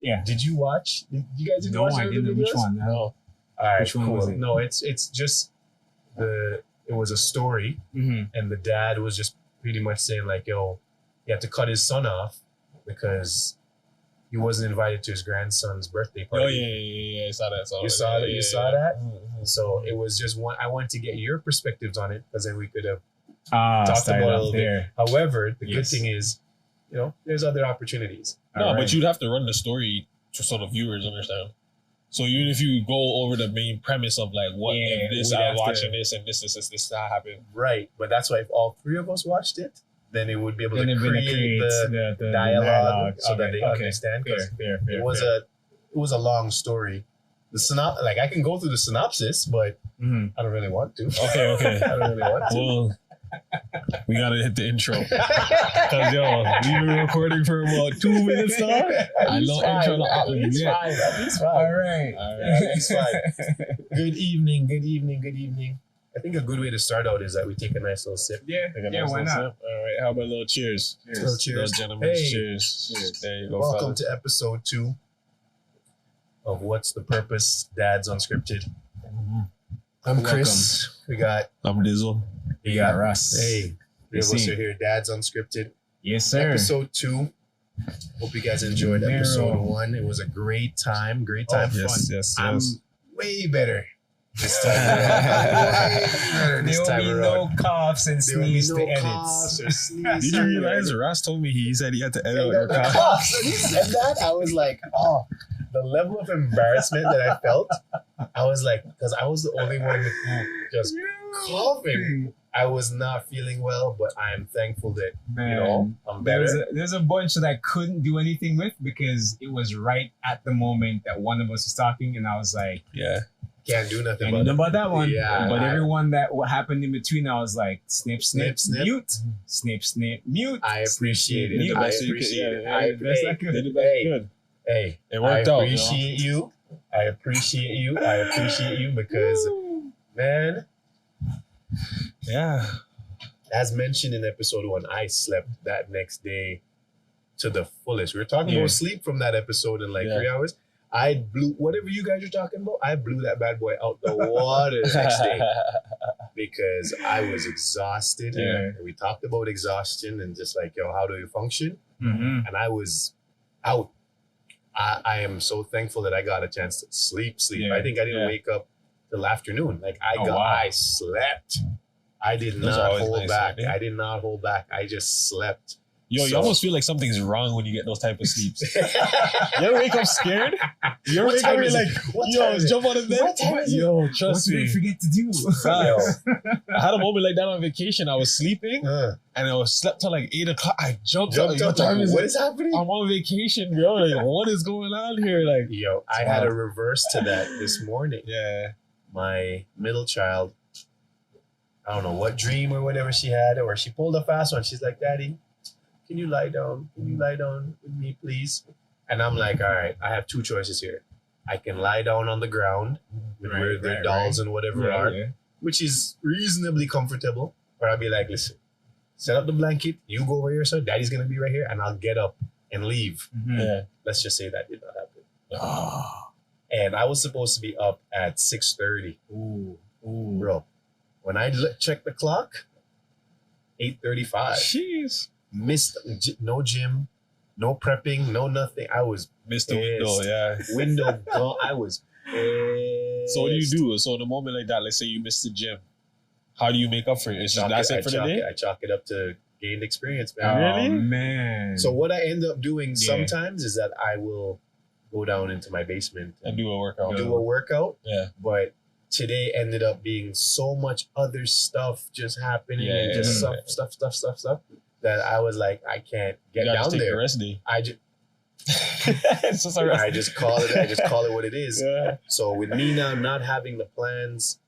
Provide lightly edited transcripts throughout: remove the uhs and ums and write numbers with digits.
Yeah. Did you watch? Did you guys No, watch I the didn't. Which videos? one? No. All right, Which one cool. was it? No, it's just it was a story, and the dad was just pretty much saying like, yo, he had to cut his son off because he wasn't invited to his grandson's birthday party. Oh yeah. I saw that. You saw that? You saw that? Mm-hmm. So it was just one. I wanted to get your perspectives on it because then we could have Talked about it a little there. bit. However, the good Yes. thing is, there's other opportunities. No, All but right. you'd have to run the story so the viewers understand. So even if you go over the main premise of like what Yeah, if this, we'd I'm have watching to- this and this that happened. Right, but that's why if all three of us watched it, then it would be able Then to it really create creates the dialogue so that they understand. Fair, 'cause fair. it was a long story. Like I can go through the synopsis, but Mhm. I don't really want to. Okay. I don't really want to. Well, we gotta hit the intro. Cause we've been recording for about 2 minutes now. I know intro not happening yet. At least five. All right. At least five. Good evening. I think a good way to start out is that we take a nice little sip. Yeah, Take a yeah, nice why little not? sip. All right, how about a little cheers? Little cheers. Little gentlemen's Hey. cheers. There you go, Welcome fellas. to episode 2 of What's the Purpose? Dad's Unscripted. I'm Chris. We got I'm Dizzle. You got Russ. Hey, three of us are here. Dad's Unscripted. Yes, sir. Episode 2. Hope you guys enjoyed Narrow. episode 1. It was a great time. Fun. Yes. I'm way better this time around. Way better this There time will be around. no coughs and There will be sneeze no to edits. coughs or sneezes. Did you realize Ross told me he said he had to edit out your The cough? coughs. When he said that, I was like, oh, the level of embarrassment that I felt. I was like, because I was the only one who just coughing. I was not feeling well, but I am thankful that, Man, I'm better. there's a bunch that I couldn't do anything with because it was right at the moment that one of us was talking, and I was like, Yeah. Can't do nothing I about know it. about that one. Yeah, but I- everyone what happened in between, I was like, snip, Snip, snip. mute, snip, mute. I appreciate it. Did the I best you could. appreciate it. Yeah, I best I hey, could. Did the best Hey. you could. hey, It worked I out. appreciate you. I appreciate you because, man, Yeah. as mentioned in episode 1, I slept that next day to the fullest. We were talking Yeah. about sleep from that episode in like Yeah. 3 hours. I blew whatever you guys are talking about. I blew that bad boy out the water the next day because I was exhausted. Yeah. And we talked about exhaustion and just like, how do you function? Mm-hmm. And I was out. I am so thankful that I got a chance to sleep. Yeah. I think I didn't Yeah. wake up till afternoon. Like Oh, wow. I slept. I did Those are not always hold nice, back. yeah. I did not hold back. I just slept. Yo, you So- almost feel like something's wrong when you get those type of sleeps. You ever wake up scared? You ever What wake time up is like, it? What yo, time is it? jump out of bed? What time is it? Yo, What trust did I me. forget to do? Yo. I had a moment like that on vacation. I was sleeping Uh, and I was slept till like 8 o'clock. I jumped up. jumped What up. time Like, is what it? is happening? I'm on vacation, bro. Like, what is going on here? Like, Yo, I had a reverse to that this morning. yeah. My middle child, I don't know what dream or whatever she had, or she pulled a fast one. She's like, Daddy, can you lie down? Can you lie down with me, please? And I'm like, all right, I have 2 choices here. I can lie down on the ground with where Right, the right, dolls and whatever Yeah, are, yeah. which is reasonably comfortable. Or I'll be like, listen, set up the blanket, you go over here, so Daddy's gonna be right here, and I'll get up and leave. Mhm. Yeah. Let's just say that did not happen. Oh, And I was supposed to be up at 6:30. Ooh, ooh. Bro, when I checked the clock, 8:35. jeez. Missed no gym, no prepping, no nothing. I was Missed the window, Pissed. yeah. window gone. I was pissed. So what do you do? So in a moment like that, let's say you missed the gym. How do you make up for it? It's just that's it for the day? I chalk it up to gained experience, man. Really? Oh, man. So what I end up doing Yeah. sometimes is that I will go down into my basement And do a workout. do a workout. Yeah. But today ended up being so much other stuff just happening Yeah, and yeah, just yeah. stuff that I was like, I can't get You gotta down take there. a rest day. I just It's just a rest I just call it. I just call it what it is. Yeah. So with me now not having the plans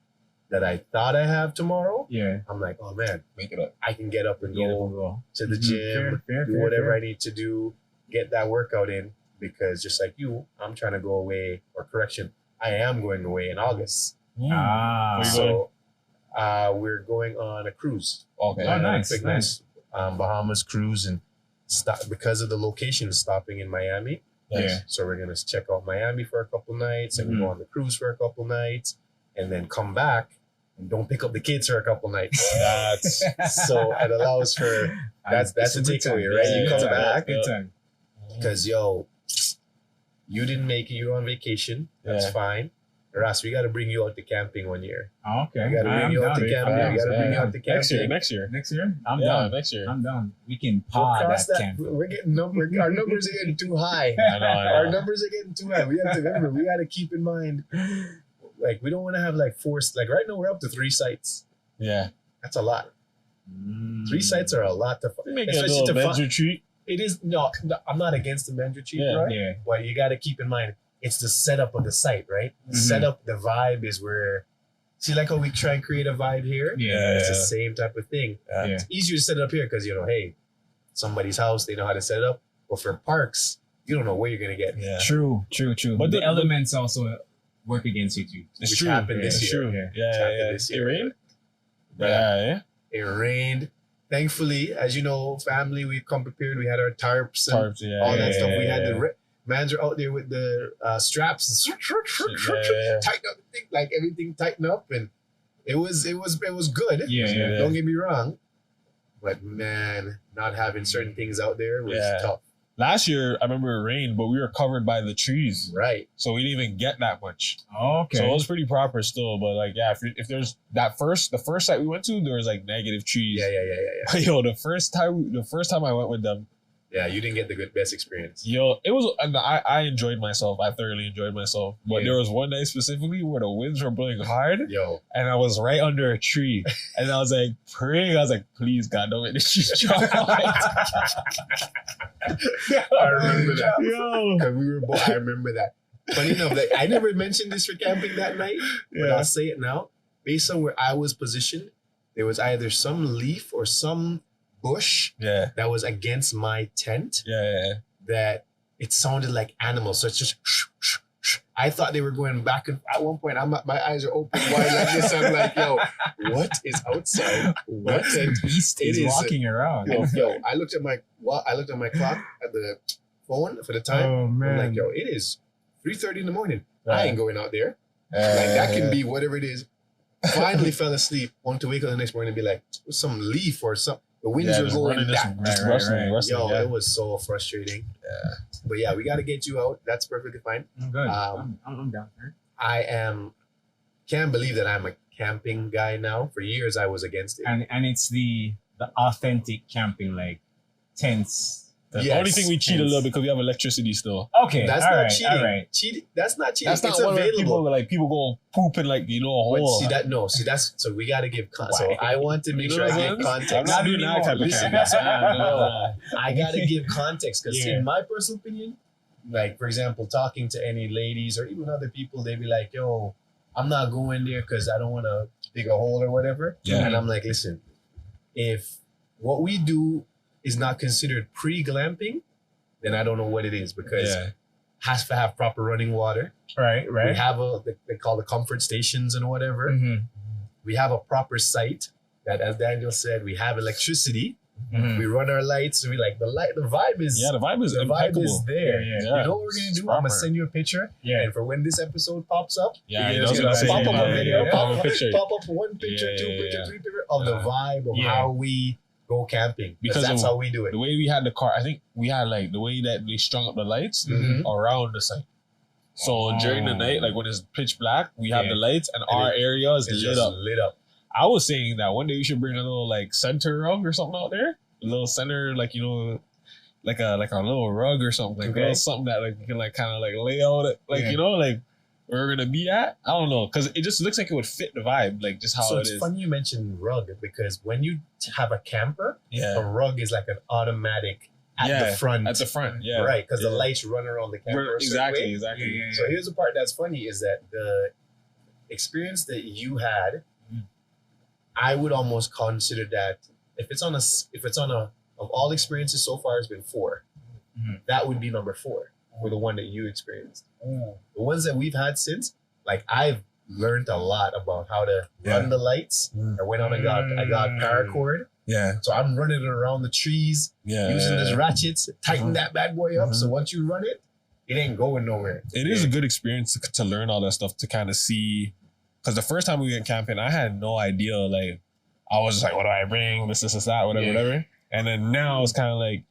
that I thought I have tomorrow, yeah. I'm like, oh man, Make it up. I can get up and Yeah, go to the Mhm. gym, Fair, do fair, whatever fair. I need to do, get that workout in. Because just like you, I'm trying to go away. Or correction, I am going away in August. Ah. Where you So we're going on a cruise. Okay. Oh, nice, Bahamas cruise, and stop because of the location stopping in Miami. Yeah. So we're gonna check out Miami for a couple nights, and we go on the cruise for a couple nights, and then come back and don't pick up the kids for a couple nights. That's So it allows for that's It's the a good takeaway, time. right? Yeah, You good come time. back Good time. because you didn't make it. You're on vacation. That's Yeah. fine. Ras, we got to bring you out to camping one year. Oh, okay. We got to bring I'm you out down. to camping. We got to bring you out to camping. Next year. Next year? I'm Yeah, down. next year. I'm down. We can We'll pod cross that that. camp. We're getting our numbers are getting too high. I know. Our numbers are getting too high. We have to remember. We got to keep in mind, like we don't want to have like like right now we're up to 3 sites. Yeah. That's a lot. 3 sites are a lot to. We make a Especially little to men's find. retreat. It is no. I'm not against the men's retreat, Yeah. right? Yeah. But you got to keep in mind it's the setup of the site, right? The Mhm. setup, the vibe is where. See, like how we try and create a vibe here. Yeah. It's the same type of thing. Yeah. Yeah. It's easier to set it up here because hey, somebody's house, they know how to set it up. But for parks, you don't know where you're gonna get. Yeah. True. But But the the- elements also work against you too. It's Which true. happened Yeah, this it's year. true. Yeah. Yeah, Which yeah, happened yeah. this It year. rained? But Yeah. it rained. Thankfully, as you know, family, we come prepared. We had our tarps and Tarps, yeah. all that yeah, stuff. yeah, We had yeah. the mans are out there with the straps, Yeah, yeah. tighten up the thing, like everything tightened up, and it was good. Yeah. Yeah. Don't get me wrong, but man, not having certain things out there was Yeah. tough. Last year, I remember it rained, but we were covered by the trees. Right. So we didn't even get that much. Okay. So it was pretty proper still. But like, yeah, if there's the first site we went to, there was like negative trees. Yeah. But yo, the first time I went with them, Yeah, you didn't get the best experience. yo, it was, and I enjoyed myself. I thoroughly enjoyed myself. But Yeah. there was one night specifically where the winds were blowing hard, Yo, and I was right under a tree, and I was like praying. I was like, please God, don't make the trees drop. I remember that. Yo, 'Cause we were both. I remember that. Funny enough, like, I never mentioned this for camping that night, but yeah, I'll say it now. Based on where I was positioned, there was either some leaf or some bush yeah, that was against my tent yeah. that it sounded like animals. So it's just. I thought they were going back, and at one point, my eyes are open wide like this. I'm like, yo, what is outside? What? And Beast it is is- walking around. yo, I looked at my clock at the phone for the time. Oh I'm man. like, yo, it is 3:30 in the morning. I ain't going out there. Like Yeah. that can be whatever it is. Finally fell asleep. Want to wake up the next morning and be like, some leaf or something. The winds were just going running that. just Right, rustling, right. rustling. Yo, yeah. it was so frustrating. Yeah. But yeah, we got to get you out. That's perfectly fine. I'm good. Um, I'm down. Can't believe that I'm a camping guy now. For years, I was against it. And it's the authentic camping, like tents. The Yes. only thing we cheat a Yes. little because we have electricity still. Okay. That's all not right, cheating. All right. Cheating. That's not cheating. That's not it's one where available. people go pooping like a But hole. see that's so we got to give so Why? I want to make You sure know I what give I'm saying? context. I'm not doing that type of Listen, camping. that's what Nah. I gotta give context because Yeah. in my personal opinion, like for example, talking to any ladies or even other people, they be like, "Yo, I'm not going there because I don't want to dig a hole or whatever." Yeah. And I'm like, "Listen, if what we do is not considered pre-glamping, then I don't know what it is because Yeah. has to have proper running water. Right. We Right. have they call the comfort stations and whatever. Mm-hmm. We have a proper site that, as Daniel said, we have electricity. Mm-hmm. We run our lights. We like the vibe is Yeah, the vibe is the impeccable. vibe is there. Yeah, yeah. You know what we're gonna It's do? I'm proper. gonna send you a picture, Yeah. and for when this episode pops up, Yeah, you're I was just gonna say, pop up a yeah, video, yeah, pop a picture. up one picture, Yeah, two yeah, picture, yeah. three picture of the vibe of Yeah. how we go camping. Because Because that's of how we do it. The way we had the car, I think we had like the way that they strung up the lights Mhm. around the site. So during the night, like when it's pitch black, we have Yeah. the lights and And our area is It's lit just up. lit up. I was saying that one day we should bring a little like center rug or something out there. A little center, like like a little rug or something. Like Okay. little something that like you can like kind of like lay out it, like Yeah. like where we're gonna be at. I don't know, because it just looks like it would fit the vibe, like just how So it it's is. funny you mentioned rug because when you have a camper, a Yeah, rug is like an automatic at Yeah, the front. at the front. Yeah, Right, because the Yeah. lights run around the camper. a certain Exactly, way. exactly. Yeah, yeah, So here's the part that's funny is that the experience that you had, Mhm. I would almost consider that if it's on a of all experiences so far, it's been 4. Mhm. That would be number 4 for the one that you experienced. The ones that we've had since, like I've learned a lot about how to run the lights. Mm. I went on and I got paracord, Yeah, so I'm running it around the trees yeah. using yeah. those ratchets, tighten Mhm. that bad boy up. Mhm. So once you run it, It ain't going nowhere. It is a good experience to learn all that stuff, to kind of see. Because the first time we went camping, I had no idea. Like, I was just like, what do I bring? This, that, whatever, whatever. And then now it's kind of like,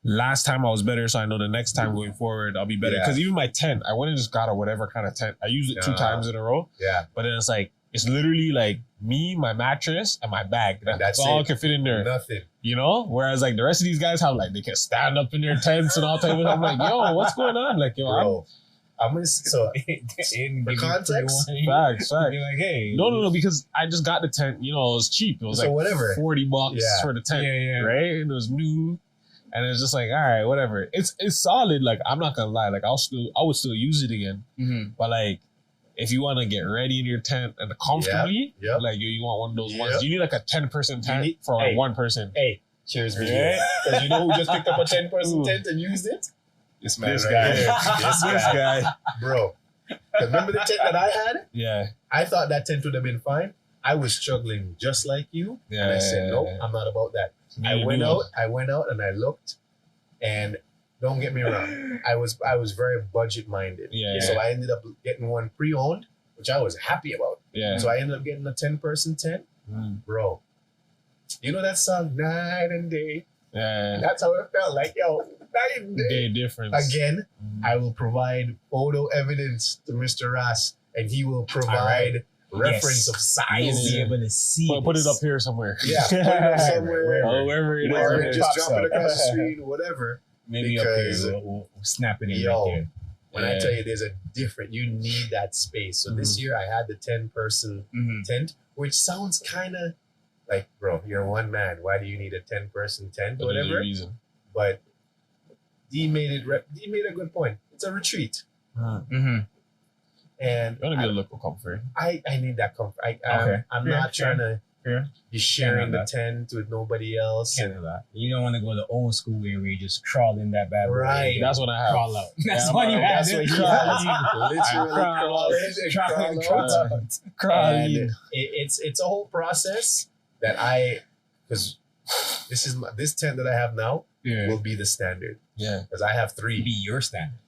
last time I was better, so I know the next time going forward, I'll be better. Because even my tent, I went and just got a whatever kind of tent. I used it 2 times in a row. Yeah. But then it's like, it's literally like me, my mattress, and my bag. That's all I can fit in there. Nothing. You know? Whereas like the rest of these guys have like, they can stand up in their tents and all type of. I'm like, yo, what's going on? Like, yo, bro, I'm gonna so for context, facts. Be like, hey, no, because I just got the tent. You know, it was cheap. It was so like whatever, $40 for the tent, right? And it was new, and it's just like, all right, whatever. It's solid. Like, I'm not gonna lie. Like, I would still use it again. But like, if you want to get ready in your tent and comfortably, like you want one of those ones. You need like a 10-person tent for one person. Hey, cheers, man. Because you know who just picked up a 10-person tent and used it? This man, this right guy. here. This guy, bro. Remember the tent that I had? Yeah. I thought that tent would have been fine. I was struggling just like you, and I said, "Nope, I'm not about that." I went out, and I looked, and don't get me wrong, I was very budget minded. So I ended up getting one pre-owned, which I was happy about. So I ended up getting a 10-person tent, bro. You know that song, Night and Day? Yeah. That's how it felt. Like, yo, night and day. Difference. Again, I will provide photo evidence to Mr. Ross, and he will provide reference of size. You'll be able to see. Put it up here somewhere. Yeah, put it up somewhere. Wherever it or is. just drop it across the street, whatever. Maybe because, up here, we'll snap it in right there. When I tell you there's a different, you need that space. So this year I had the 10-person tent, which sounds kind of like, bro, you're one man. Why do you need a 10-person tent or whatever? But D made a good point. It's a retreat. And you want to be a local comfort. I need that comfort. I'm not trying to be sharing the tent with nobody else. You don't want to go the old school way where you just crawl in that bad boy. Right. That's what I have. Crawl out. That's what you have. That's what you have. Literally crawl out. And it's a whole process that because this tent that I have now will be the standard. Yeah. Because I have 3. Be your standard.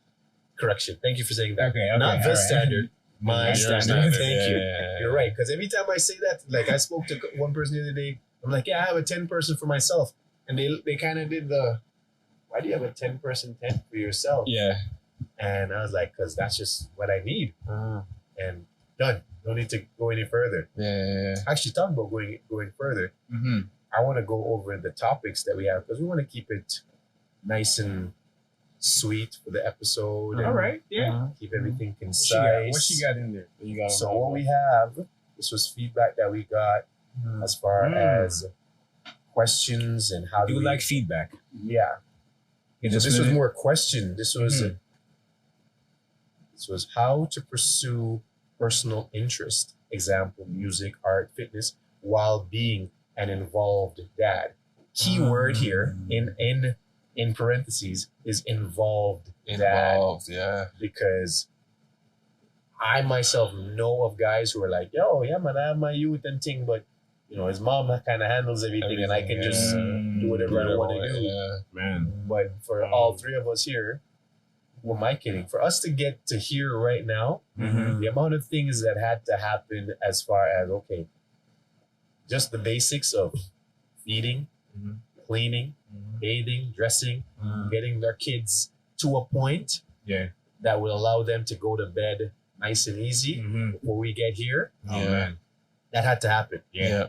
Correction. Thank you for saying that. Okay. Not the standard. My standard. Thank you. Yeah. You're right. Because every time I say that, like I spoke to one person the other day, I'm like, yeah, I have a 10-person for myself. And they kind of did why do you have a 10-person tent for yourself? Yeah. And I was like, because that's just what I need. And done. No need to go any further. Yeah. Actually, talking about going further, I want to go over the topics that we have because we want to keep it nice and sweet for the episode. All right. Yeah. Keep everything concise. What you got in there? So what we have, this was feedback that we got as far as questions and how do we like feedback? Yeah. So this was more question. This was how to pursue personal interest. Example: music, art, fitness, while being an involved dad. Key word here in parentheses is involved dad. Yeah. Because I myself know of guys who are like, yo, yeah, man, I have my youth and thing, but you know, his mom kind of handles everything and I can just do whatever I want to do. Yeah. Man. But for all 3 of us here, who am I kidding? For us to get to here right now, the amount of things that had to happen as far as, okay, just the basics of feeding, cleaning, bathing, dressing, getting their kids to a point that will allow them to go to bed nice and easy before we get here. Oh, man. That had to happen. Yeah.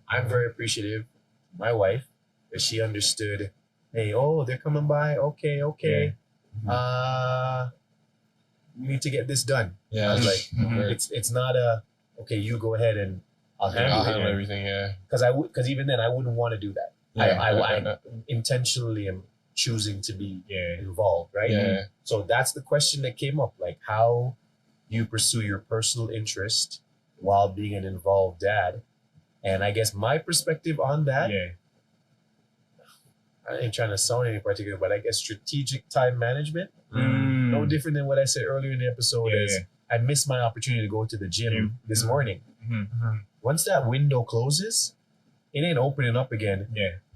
I'm very appreciative of my wife that she understood, hey, they're coming by. Okay. We need to get this done. Yeah. I was like, it's not okay, you go ahead and I'll handle everything. Yeah. Because even then I wouldn't want to do that. I intentionally am choosing to be involved, right? Yeah. So that's the question that came up. Like, how do you pursue your personal interest while being an involved dad? And I guess my perspective on that, I ain't trying to sound any particular, but I guess strategic time management. No different than what I said earlier in the episode is I missed my opportunity to go to the gym this morning. Once that window closes, it ain't opening up again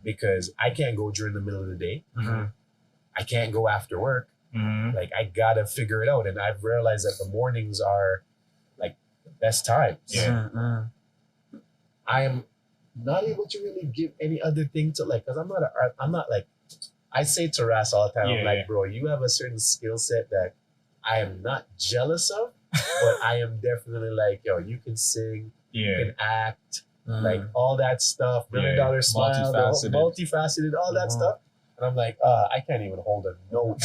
because I can't go during the middle of the day. I can't go after work. Mhm. Like I gotta figure it out, and I've realized that the mornings are like the best times. Yeah. I am not able to really give any other thing to like, because I'm not like, I say to Ras all the time, I'm Yeah, like, yeah. bro, you have a certain skill set that I am not jealous of, but I am definitely like, yo, you can sing, you Yeah. can act, like all that stuff, $1 million Yeah. smile, the whole- Multifaceted. multifaceted, all that stuff. And I'm like, I can't even hold a note.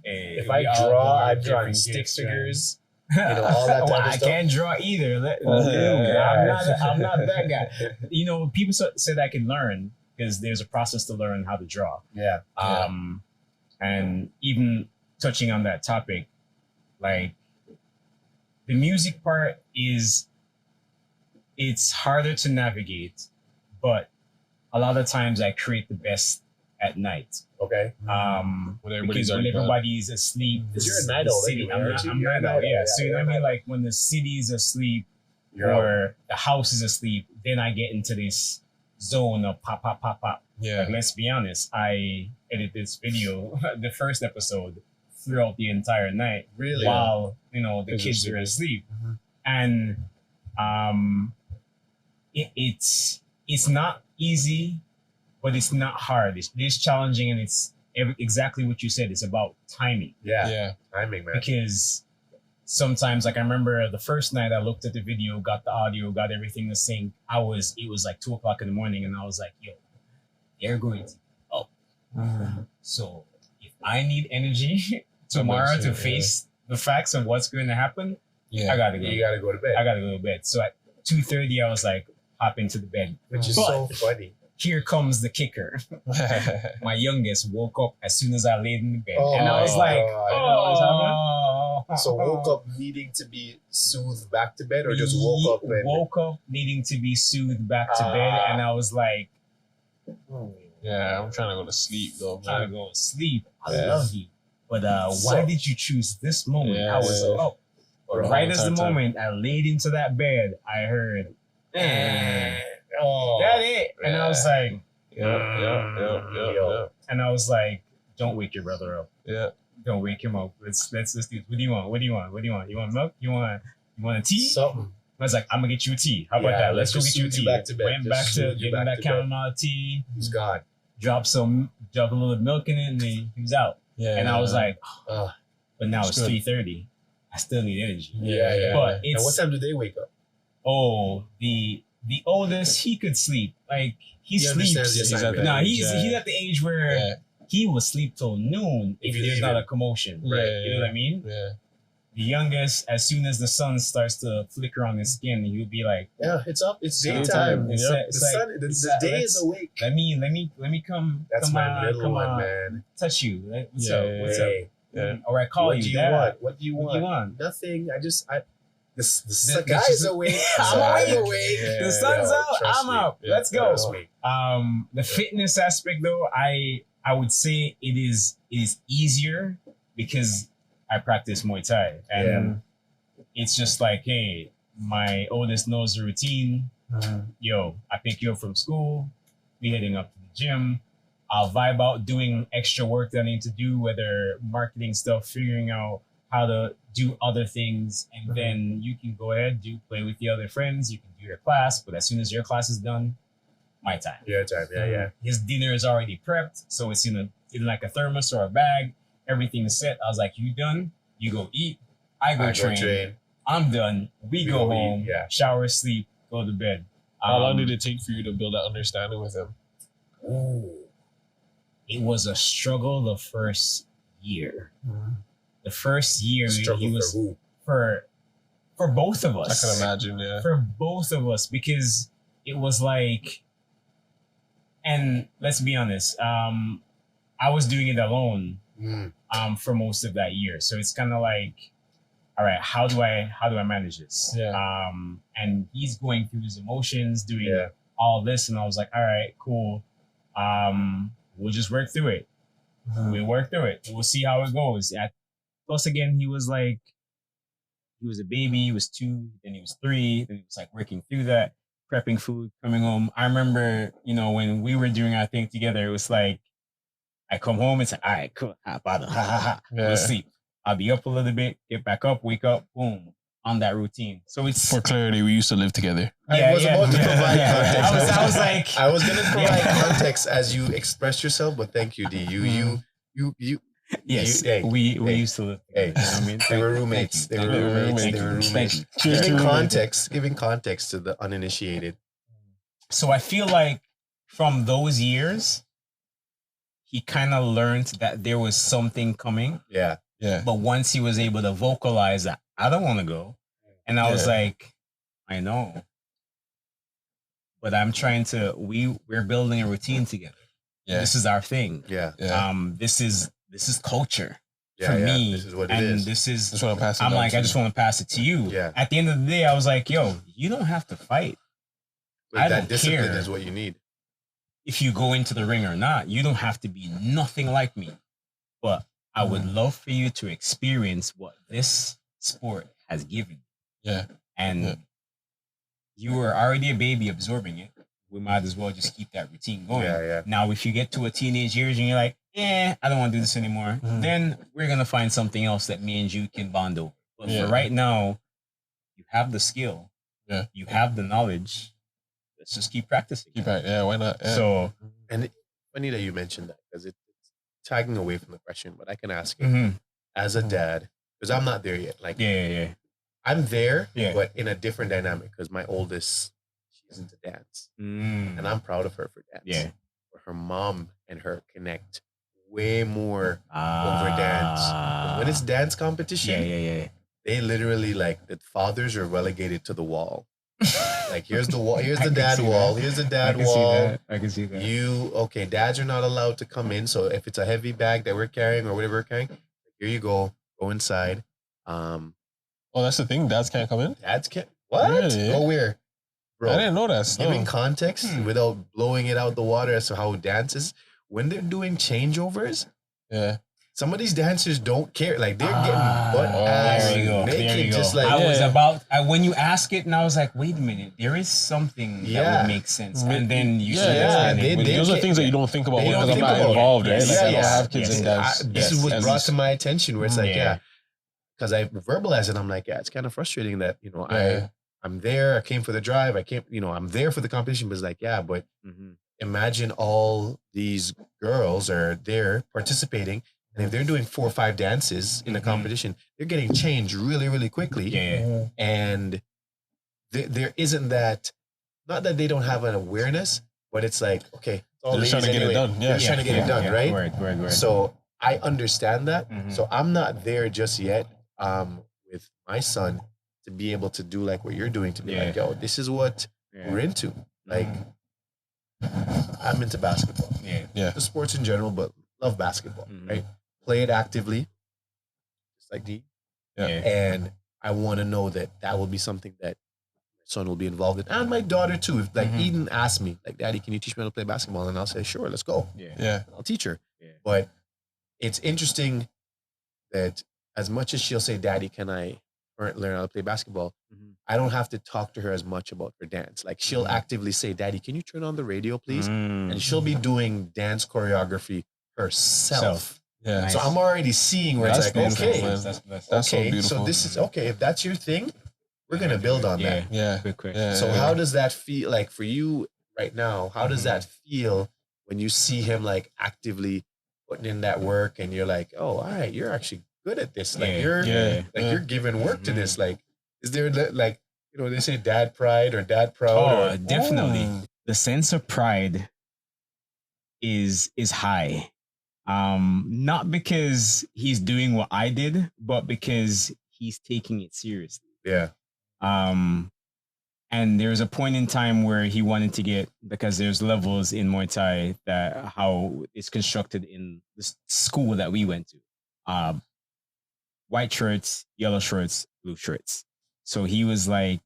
If I draw, I draw in stick figures. You know, all that type well, of I stuff. can't draw either. Yeah. I'm not that guy. You know, people said I can learn because there's a process to learn how to draw. Yeah. And even touching on that topic, like the music part it's harder to navigate, but a lot of times I create the best at night. Okay. When everybody's Because when already gone. everybody's asleep, Because you're a night the owl city. anyway, I'm aren't you? I'm You're a night owl, night owl, yeah. yeah, So you you're know a what I mean? night owl. Like when the city's asleep You're out. or the house is asleep, then I get into this zone of pop, pop, pop, pop. Yeah. Like, let's be honest, I edit this video, the first episode, throughout the entire night Really? while the Kids are kids are sleeping. asleep, Mhm. and it's not easy, but it's not hard. It's challenging, and it's exactly what you said. It's about timing Yeah. Yeah. Timing, man. because sometimes, like I remember the first night I looked at the video, got the audio, got everything to sync. It was like 2:00 in the morning, and I was like, yo, they're going to be up. So if I need energy tomorrow to Yeah. face the facts of what's going to happen, Yeah. I gotta go. You gotta go to bed. I gotta go to bed. So at 2:30, I was like, hop into the bed. Which is But- so funny. Here comes the kicker. My youngest woke up as soon as I laid in the bed, Oh and I was my like, God. oh. So woke up needing to be soothed back to bed, or just woke up and woke up needing to be soothed back to bed, and I was like, Yeah, I'm trying to go to sleep though. I'm trying to Man. go to sleep. I Yeah. love you, but why So- did you choose this moment? Yeah, I was yeah. up. But Bro, right as the time. moment I laid into that bed, I heard, oh, that it, and I was like, Yeah. and I was like, don't wake your brother up. Yeah. Don't wake him up. Let's do this. What do you want? What do you want? What do you want? You want milk? You want a tea? something. I was like, I'm gonna get you a tea. How about Yeah, that? Let's go just get you a soothe tea. you back to bed. Went Just back to soothe you getting back that to bed. chamomile tea. He's gone. Drop a little milk in it, and then he was out. Yeah. And I was like, Uh, but now It's it's good. 3:30. I still need energy. yeah. But And what it's time do they wake up? the oldest, he could sleep. Like he He understands sleeps. the assignment. Nah, he's Yeah. at the age where Yeah. he will sleep till noon if If you there's leave not him. a commotion. Right. You know what I mean? Yeah. The youngest, as soon as the sun starts to flicker on his skin, he'll be like, Yeah, it's up. It's Daytime. daytime. It's, Yep. it's The like, sun, the, it's the like, day is let's- awake. let me come. That's come my on, little come one, on, man. touch you. What's Yeah, up? yeah, What's yeah. up? Yeah. Or I call What you. do you Dad. want? What do you What want? do you want? Nothing. This The- guy the- is awake. I'm so I'm awake. awake. Yeah. The sun's Yo, out. trust I'm me. out. Yeah, Let's go. Trust me. The fitness aspect, though, I would say it is easier because I practice Muay Thai, and it's just like, hey, my oldest knows the routine. Yo, I pick you up from school. We heading up to the gym. I'll vibe out doing extra work that I need to do, whether marketing stuff, figuring out how to do other things, and then you can go ahead, play with the other friends. You can do your class, but as soon as your class is done, my time. Yeah, time. Yeah. His dinner is already prepped, so it's in like a thermos or a bag. Everything is set. I was like, "You done? You go eat. I go train. I'm done. We go go eat, home. yeah. Shower, sleep, go to bed." How long did it take for you to build that understanding with him? It was a struggle the first year. The first year Struggle he was for who? for both of I us. can imagine, yeah. For both of us, because it was like, and let's be honest, I was doing it alone for most of that year. So it's kind of like, all right, how do I manage this? Yeah. And he's going through his emotions, doing Yeah. all this, and I was like, all right, cool. We'll just work through it. We'll work through it. We'll see how it goes. Plus, again, he was like, he was a baby. He was 2, then he was 3. Then he was like working through that, prepping food, coming home. I remember, when we were doing our thing together, it was like I come home and say, all right, cool. Yeah. We'll sleep. I'll be up a little bit, get back up, wake up, boom, on that routine. So it's For clarity, we used to live together. I was about to provide context. I was like, I was going to provide context as you express yourself, but thank you, D. You. yes, hey, we hey, used to live. Hey, You know what I mean? they were roommates. They were roommates. Thank you. Giving context to the uninitiated. So I feel like from those years, he kind of learned that there was something coming. Yeah. Yeah. But once he was able to vocalize that, I don't want to go. And I was like, I know. But I'm trying to, we're building a routine together. Yeah. This is our thing. Yeah. This is culture Yeah, for yeah. me. This is what it and is. this is, Just want to pass it I'm down like, to I you. just want to pass it to you. Yeah. At the end of the day, I was like, yo, you don't have to fight. But I that don't discipline care. is what you need. If you go into the ring or not, you don't have to be nothing like me. But I would love for you to experience what this sport has given you. Yeah. And you were already a baby absorbing it. We might as well just keep that routine going. Yeah, yeah. Now, if you get to a teenage years and you're like, I don't want to do this anymore, then we're going to find something else that me and you can bond over. But for right now, you have the skill. Yeah. You have the knowledge. Let's just keep practicing. Yeah, why not? Yeah. So, And funny that you mentioned that because it's tagging away from the question, but I can ask it mhm. as a dad because I'm not there yet. Like, yeah. I'm there, Yeah. but in a different dynamic because my oldest, she's into dance, and I'm proud of her for dance. Yeah. But her mom and her connect way more over dance. 'Cause when it's dance competition, Yeah. they literally like the fathers are relegated to the wall. Like here's the wall, here's I the can dad see wall, that. here's the I dad can see wall. that. I can see that. Dads are not allowed to come in. So if it's a heavy bag that we're carrying or whatever we're carrying, here you go inside. Oh, that's the thing. Dads can't come in. Dads can't. What? Really? Go where? Bro, I didn't know that. giving No. context without blowing it out the water as to how dance is. When they're doing changeovers, Yeah. some of these dancers don't care. Like they're getting butt ass there you go. naked, just like I was about when you ask it, and I was like, wait a minute, there is something that would make sense, and then you should explain it. Those are things that you don't think about they because don't I'm think not about it. involved, right? Yes, Like I don't yes, have kids yes. in dance. This is what brought to my attention where it's like, Yeah. because I verbalize it, I'm like, it's kind of frustrating that, Yeah. I'm there, I came for the drive, I'm there for the competition, but it's like, but imagine all these girls are there participating, and if they're doing 4 or 5 dances in a competition, they're getting changed really, really quickly. Yeah. And there isn't that, not that they don't have an awareness, but it's like, okay, it's all They're just ladies trying to get it anyway. done. They're just trying to get it done, right? Right. So I understand that. Mhm. So I'm not there just yet with my son to be able to do like what you're doing, to be like, yo, this is what we're into. Like, I'm into basketball. Yeah. The sports in general, but love basketball, right? Play it actively, just like D. Yeah. And I want to know that will be something that my son will be involved in. And my daughter too. If like Eden asked me, like, Daddy, can you teach me how to play basketball? And I'll say, sure, let's go. Yeah. I'll teach her. Yeah. But it's interesting that as much as she'll say, Daddy, can I learn how to play basketball? I don't have to talk to her as much about her dance. Like she'll actively say, Daddy, can you turn on the radio, please? And she'll be doing dance choreography herself. Yeah. Nice. So I'm already seeing where That's it's like, beautiful, okay, man. That's so okay, beautiful. so this is okay. If that's your thing, we're gonna build on that. Yeah. Quick. Yeah. So how does that feel like for you right now? How does that feel when you see him like actively putting in that work and you're like, oh, all right, you're actually good at this. Like you're giving work to this. Like, is there like, they say dad pride or dad proud? Oh, definitely. The sense of pride is high. Not because he's doing what I did, but because he's taking it seriously. Yeah. And there's a point in time where he wanted to get, because there's levels in Muay Thai that how it's constructed in the school that we went to. White shirts, yellow shirts, blue shirts. So he was like,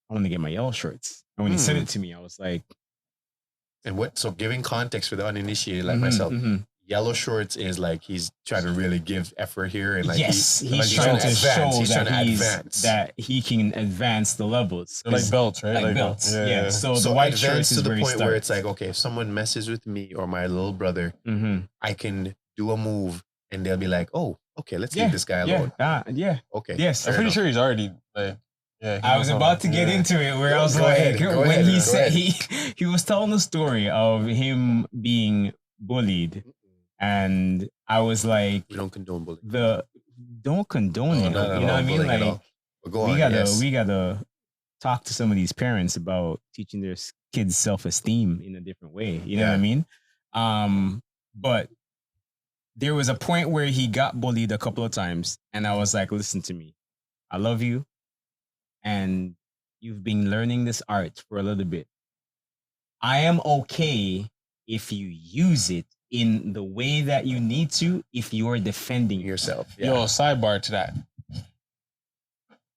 I want to get my yellow shirts. And when he said it to me, I was like, And so giving context for the uninitiated like myself, yellow shorts is like he's trying to really give effort here, and like yes, like he's trying to advance. show He's trying to that advance. that he can advance the levels. They're like belts, right? Like belts. Yeah. So the white advance shirts to is the where he point where starts. it's like, okay, if someone messes with me or my little brother, Mm-hmm. I can do a move, and they'll be like, oh, okay, let's leave this guy alone. Yeah. Okay. Yes. I'm pretty sure he's already like. Yeah, I was about to get into it where I was Go like, ahead, go when ahead, he go said ahead. he was telling the story of him being bullied, and I was like, We don't condone bullying. don't condone it. No, You know what I mean? bullying at Like all. But go on, we gotta talk to some of these parents about teaching their kids self-esteem in a different way. You know what I mean? But there was a point where he got bullied a couple of times, and I was like, listen to me. I love you. And you've been learning this art for a little bit. I am okay if you use it in the way that you need to if you're defending yourself. Yo, sidebar to that.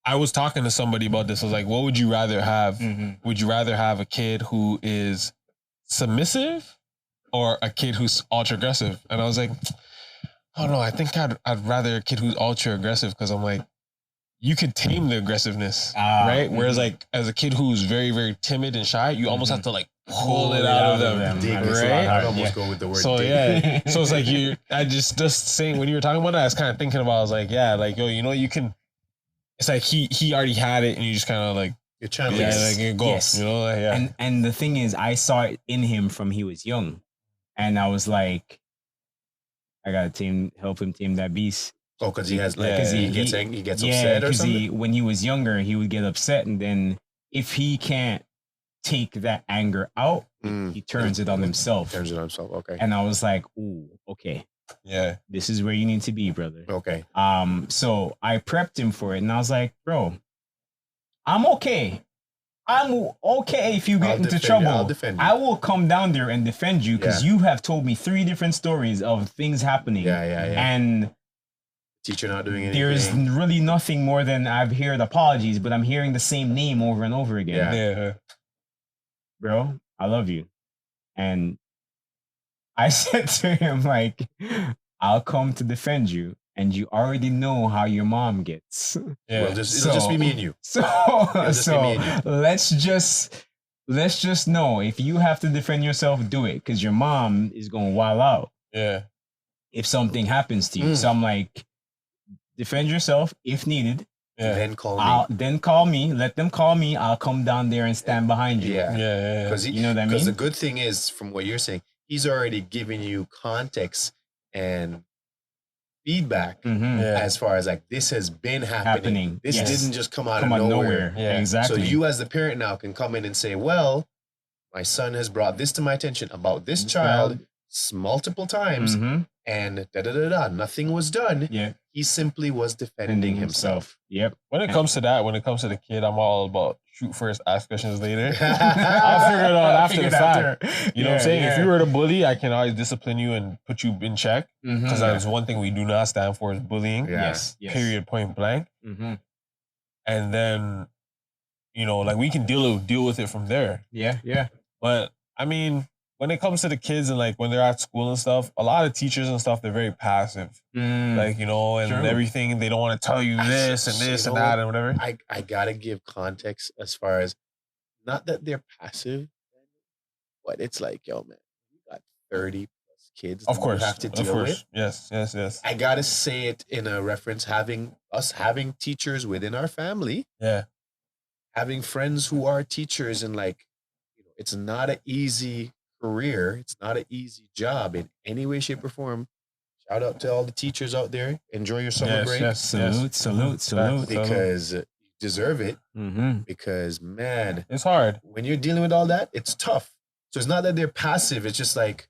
I was talking to somebody about this. I was like, what would you rather have? Mm-hmm. Would you rather have a kid who is submissive or a kid who's ultra aggressive? And I was like, I don't know. I think I'd rather a kid who's ultra aggressive because I'm like, you could tame the aggressiveness, right? Mm-hmm. Whereas like as a kid who's very, very timid and shy, you almost have to like pull it out of them, right? I'd almost go with the word so dig. yeah, so it's like I just saying when you were talking about that, I was kind of thinking about, I was like, yeah, like, yo, you know, you can, it's like he already had it and you just kind of like, you're trying to like you go, you know, like, yeah. And the thing is, I saw it in him from he was young, and I was like, I gotta help him tame that beast. Oh, because he has like, he gets angry, he gets upset or something? When he was younger, he would get upset, and then if he can't take that anger out, he turns it on himself. Okay. And I was like, ooh, okay. Yeah. This is where you need to be, brother. Okay. So I prepped him for it, and I was like, bro, I'm okay. I'm okay if you get into trouble. I'll defend you. I will come down there and defend you because you have told me 3 different stories of things happening. Yeah. And teacher not doing anything. There's really nothing more than I've heard apologies, but I'm hearing the same name over and over again. Yeah. Bro, I love you. And I said to him, like, I'll come to defend you. And you already know how your mom gets. Yeah. Well, it'll just be me and you. So let's just know if you have to defend yourself, do it. Because your mom is going to wild out. Yeah. If something happens to you. So I'm like, defend yourself if needed. Yeah. Then call me. Let them call me. I'll come down there and stand behind you. Yeah. Because you know what I mean? Because the good thing is, from what you're saying, he's already giving you context and feedback as far as like, this has been happening. This didn't just come out of nowhere. Yeah, exactly. So you as the parent now can come in and say, well, my son has brought this to my attention about this child multiple times, and nothing was done. Yeah. He simply was defending himself. Yep. When it comes to the kid, I'm all about shoot first, ask questions later. I'll figure it out after the fact. You know what I'm saying? If you were to bully, I can always discipline you and put you in check. Because that's one thing we do not stand for is bullying. Yes. Period, point blank. And then, you know, like we can deal with it from there. Yeah. But I mean, when it comes to the kids and like when they're at school and stuff, a lot of teachers and stuff, they're very passive. Like, you know, and everything, they don't want to tell you this and this and that and whatever. I gotta give context as far as, not that they're passive, but it's like, yo, man, you got 30 plus kids of course, you have to deal with. Yes. I gotta say it in a reference, having teachers within our family. Yeah. Having friends who are teachers, and like, you know, it's not an easy career. It's not an easy job in any way, shape, or form. Shout out to all the teachers out there. Enjoy your summer break. Salute. Because you deserve it. Because, man, it's hard. When you're dealing with all that, it's tough. So it's not that they're passive. It's just like,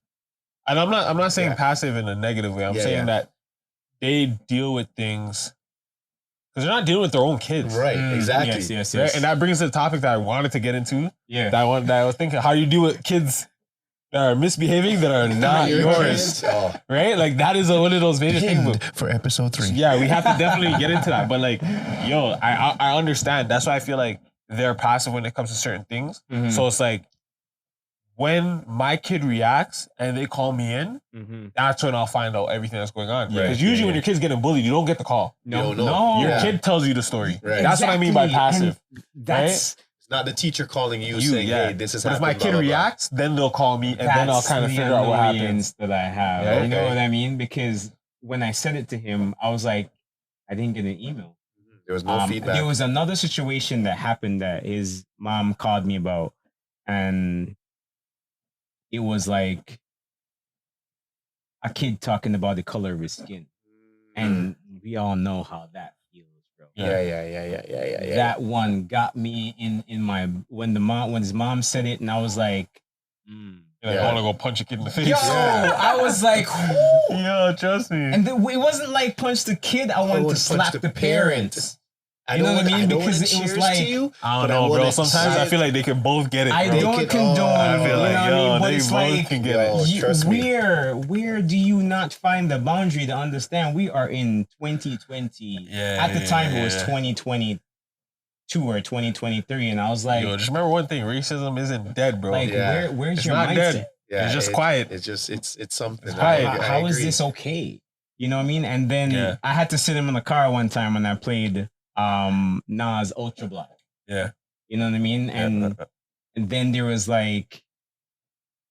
and I'm not saying passive in a negative way. I'm saying that they deal with things because they're not dealing with their own kids. Right, exactly. Yes. Right? And that brings us to the topic that I wanted to get into. Yeah. That I was thinking, how do you deal with kids that are misbehaving, that are not yours? Right? Like that is one of those major things. For episode 3. Yeah, we have to definitely get into that. But like, yo, I understand. That's why I feel like they're passive when it comes to certain things. So it's like, when my kid reacts and they call me in, that's when I'll find out everything that's going on. Right, Because usually when your kid's getting bullied, you don't get the call. No. Your kid tells you the story. Right. That's what I mean by passive. And that's It's not the teacher calling you saying, hey, this is But if happening, my kid blah, blah, blah. reacts, then they'll call me and then I'll kind of the figure out what happens. annoyance that I have. Yeah, You know okay. what I mean? Because when I said it to him, I was like, I didn't get an email. There was no feedback. There was another situation that happened that his mom called me about, and it was like a kid talking about the color of his skin, and we all know how that feels, bro. Yeah. That one got me in my when his mom said it, and I was like, Like, I want to go punch a kid in the face. yo, I was like, Yo, trust me. and it wasn't like punch the kid. I wanted to slap the parents. You know what I mean? Because it was like, I don't know, bro. Sometimes I feel like they can both get it. I bro. don't condone. I feel you like, know what I mean? But they it's both like, can get yo, it. trust me. where do you not find the boundary to understand we are in 2020? At the time, it was 2022 or 2023, and I was like, Yo, just remember one thing: racism isn't dead, bro. like, where's It's your not mindset? dead. Yeah, It's just quiet. It's just it's something. It's quiet. How is agree. this okay? You know what I mean? And then I had to sit him in the car one time when I played Nas Ultra Black. Yeah. You know what I mean? And then there was like,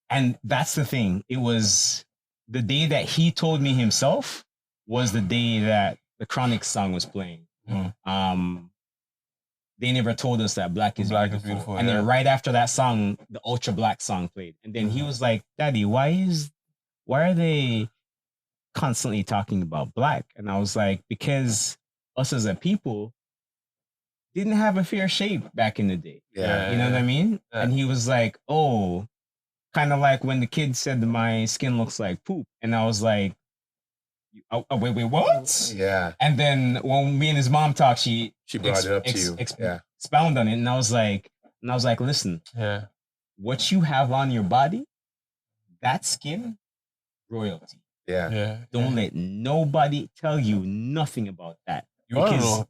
and that's the thing. It was the day that he told me himself was the day that the Chronic song was playing. They never told us that Black is beautiful. And then right after that song, the Ultra Black song played. And then he was like, Daddy, why are they constantly talking about Black? And I was like, because us as a people didn't have a fair shake back in the day. Yeah. You know what I mean? Yeah. And he was like, oh, kind of like when the kid said my skin looks like poop. And I was like, oh, wait, what? Yeah. And then when me and his mom talked, she brought it up to you. Expound on it. And I was like, listen, what you have on your body, that skin, royalty. Yeah. Don't let nobody tell you nothing about that. Because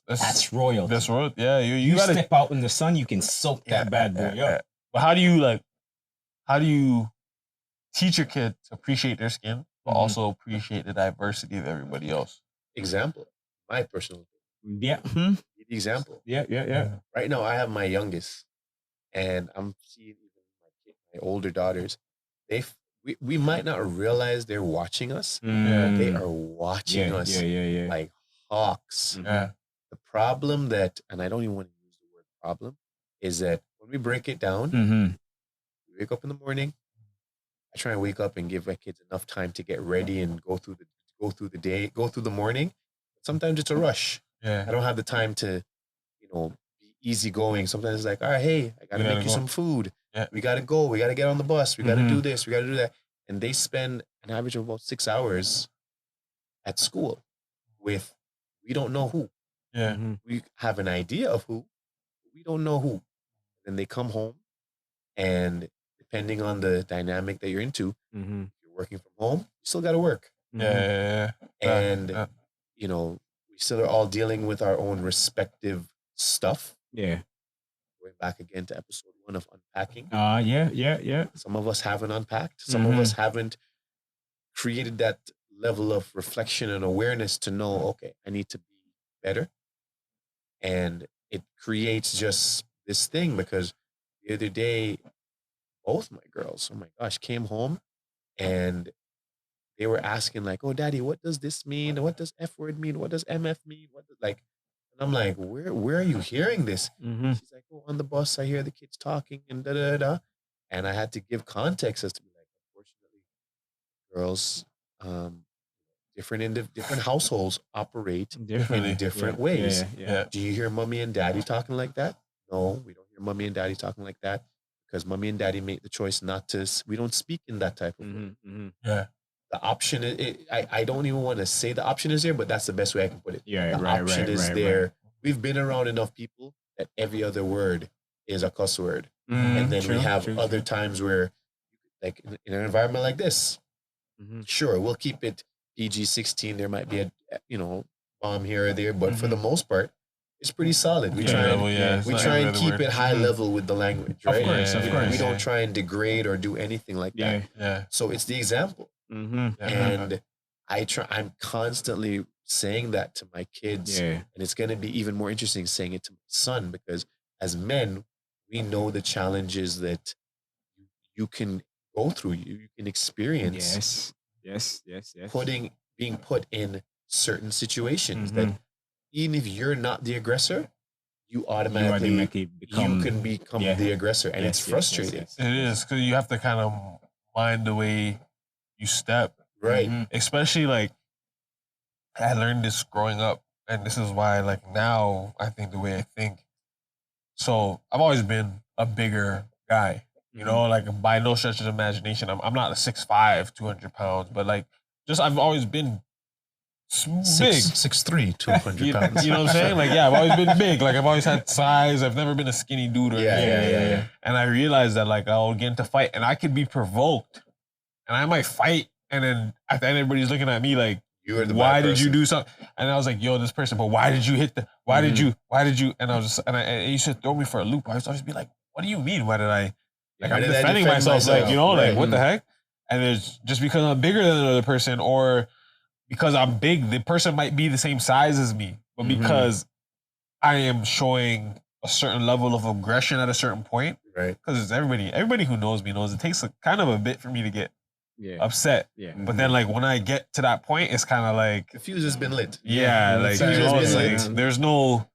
that's royalty. That's royalty. Yeah, you gotta step out in the sun, you can soak that bad boy up. But how do you teach your kid to appreciate their skin, but also appreciate the diversity of everybody else? Example. My personal opinion. Yeah. Example. Yeah. Right now, I have my youngest, and I'm seeing even my older daughters. We might not realize they're watching us, but they are watching us like hawks. Yeah. The problem that, and I don't even want to use the word problem, is that when we break it down, we wake up in the morning. I try and wake up and give my kids enough time to get ready and go through the day, go through the morning. Sometimes it's a rush. Yeah. I don't have the time to, be easygoing. Sometimes it's like, all right, hey, I gotta make you some food. Yeah. We gotta go. We gotta get on the bus. We gotta do this. We gotta do that. And they spend an average of about 6 hours at school with we don't know who. Yeah. We have an idea of who. We don't know who. Then they come home, and depending on the dynamic that you're into, if you're working from home, you still got to work. Yeah. And, we still are all dealing with our own respective stuff. Yeah. Going back again to episode 1 of unpacking. Yeah. Some of us haven't unpacked. Some of us haven't created that level of reflection and awareness to know, okay, I need to be better. And it creates just this thing, because the other day, both my girls, oh my gosh, came home and they were asking like, oh, Daddy, what does this mean? What does F word mean? What does MF mean? And I'm like, where are you hearing this? She's like, oh, on the bus, I hear the kids talking and da-da-da. And I had to give context as to be like, unfortunately, girls, different households operate in different ways. Yeah. Do you hear mommy and daddy talking like that? No, we don't hear mommy and daddy talking like that, because mommy and daddy make the choice not to. We don't speak in that type of way. Yeah. The option, I don't even want to say the option is there, but that's the best way I can put it. Yeah, the option is there. We've been around enough people that every other word is a cuss word. And then we have other times where, like in an environment like this, sure, we'll keep it PG-16. There might be a bomb here or there, but for the most part, it's pretty solid. We Yeah, try and, well, yeah, it's we not try every and other keep word. it high level with the language, right? of course, We don't yeah. try and degrade or do anything like that. Yeah. So it's the example. Mm-hmm. Yeah. And I'm constantly saying that to my kids. Yeah. And it's going to be even more interesting saying it to my son, because as men, we know the challenges that you can go through, you can experience Yes. being put in certain situations Mhm. that even if you're not the aggressor, you You automatically automatically become. you can become yeah. the aggressor, and Yes, it's yes, frustrating, yes, It is, because you have to kind of mind the way you step. right? Mhm. Especially like I learned this growing up, and this is why like now I think the way I think. So I've always been a bigger guy, you know, like by no stretch of the imagination. I'm not a 6'5", 200 pounds, but like just I've always been big. 6'3", 200 You, pounds. you know what I'm saying? Like, yeah, I've always been big. Like, I've always had size. I've never been a skinny dude or Yeah, anything. yeah. And I realized that, like, I'll get into fight and I could be provoked and I might fight. And then at the end, everybody's looking at me like, You are the why bad did you person. do something? And I was like, yo, this person, but why did you hit why did you? And I was just, and it used to throw me for a loop. I used to always be like, what do you mean? Why did I? Like, Why I'm did I defending defend myself, like, you know, myself? like, what the heck? And it's just because I'm bigger than another person, or because I'm big, the person might be the same size as me, but Mhm. because I am showing a certain level of aggression at a certain point, Right. because it's everybody who knows me knows it takes kind of a bit for me to get Yeah. upset. Yeah. But then, like, when I get to that point, it's kind of like, The fuse has been lit. yeah, like, you know, it's like, there's no,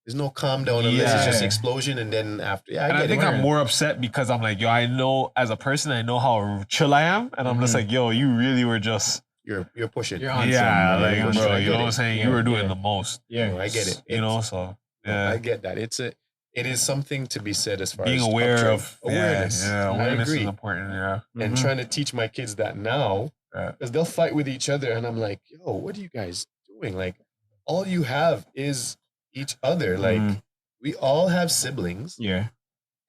There's no calm down unless it's just Yeah. explosion, and then after, I and I get think it. I'm more upset because I'm like, yo, I know as a person, I know how chill I am, and I'm just like, yo, you really were just, You're pushing. You're on yeah, some, like, yeah, bro, I you get know what it. I'm saying? Yeah, You were doing yeah. the most, Yeah. No, I get it. you know, so, No, yeah. I get that. It is something to be said as far Being as aware uptrend. of awareness. Yeah, I awareness is agree. important. Yeah, And trying to teach my kids that now, Yeah. because they'll fight with each other, and I'm like, yo, what are you guys doing? Like, all you have is each other. Like, we all have siblings, Yeah.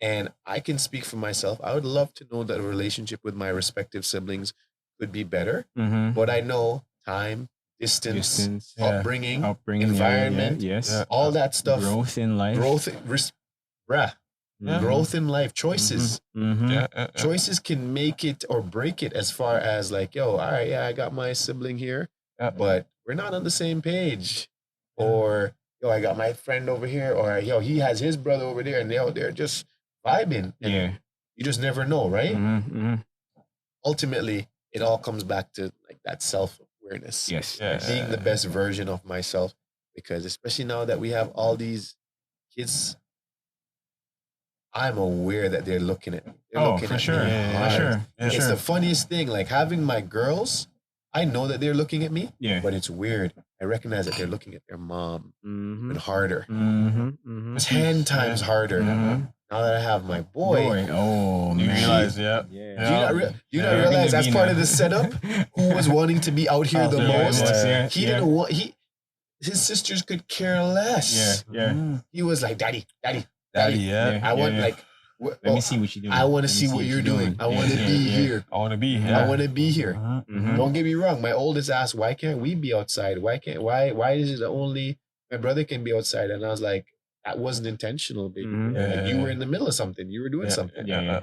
and I can speak for myself. I would love to know that a relationship with my respective siblings could be better, Mm-hmm. but I know time, distance, Yeah. upbringing, Upbringing. environment, Yes. Yeah. all that stuff. Growth in life. Yeah. Growth in life, choices. Mm-hmm. yeah. Choices can make it or break it, as far as like, yo, all right, yeah, I got my sibling here, Yeah. but we're not on the same page. Or, yo, I got my friend over here, or yo, he has his brother over there, and they're just vibing. And Yeah. you just never know, right? Mm-hmm. Ultimately, it all comes back to like that self-awareness. Yes. Yeah. Being the best version of myself. Because especially now that we have all these kids, I'm aware that they're looking at me. They're looking for at sure. me Yeah, hard. For sure. Yeah, It's sure. the funniest thing. Like, having my girls, I know that they're looking at me, Yeah. but it's weird. I recognize that they're looking at their mom Mm-hmm. even harder, Mm-hmm. Mm-hmm. 10 times harder. Mhm. Now that I have my boy, Oh, You man. realize, yeah. Yeah. do you not, do you not Yeah. realize that's part of the setup? Who was wanting to be out here the Yeah, most? yeah, He didn't want. His sisters could care less. Yeah. He was like, daddy. Daddy, yeah. I want yeah. like. Let me see what you're doing. I want Let to me see what you're doing. I want to be here. I want to be. I Yeah. want to be here. Mhm. Don't get me wrong. My oldest asked, "Why can't we be outside? Why is it only my brother can be outside?" And I was like, "That wasn't intentional, baby. Mhm. Like, you were in the middle of something. You were doing something." Yeah.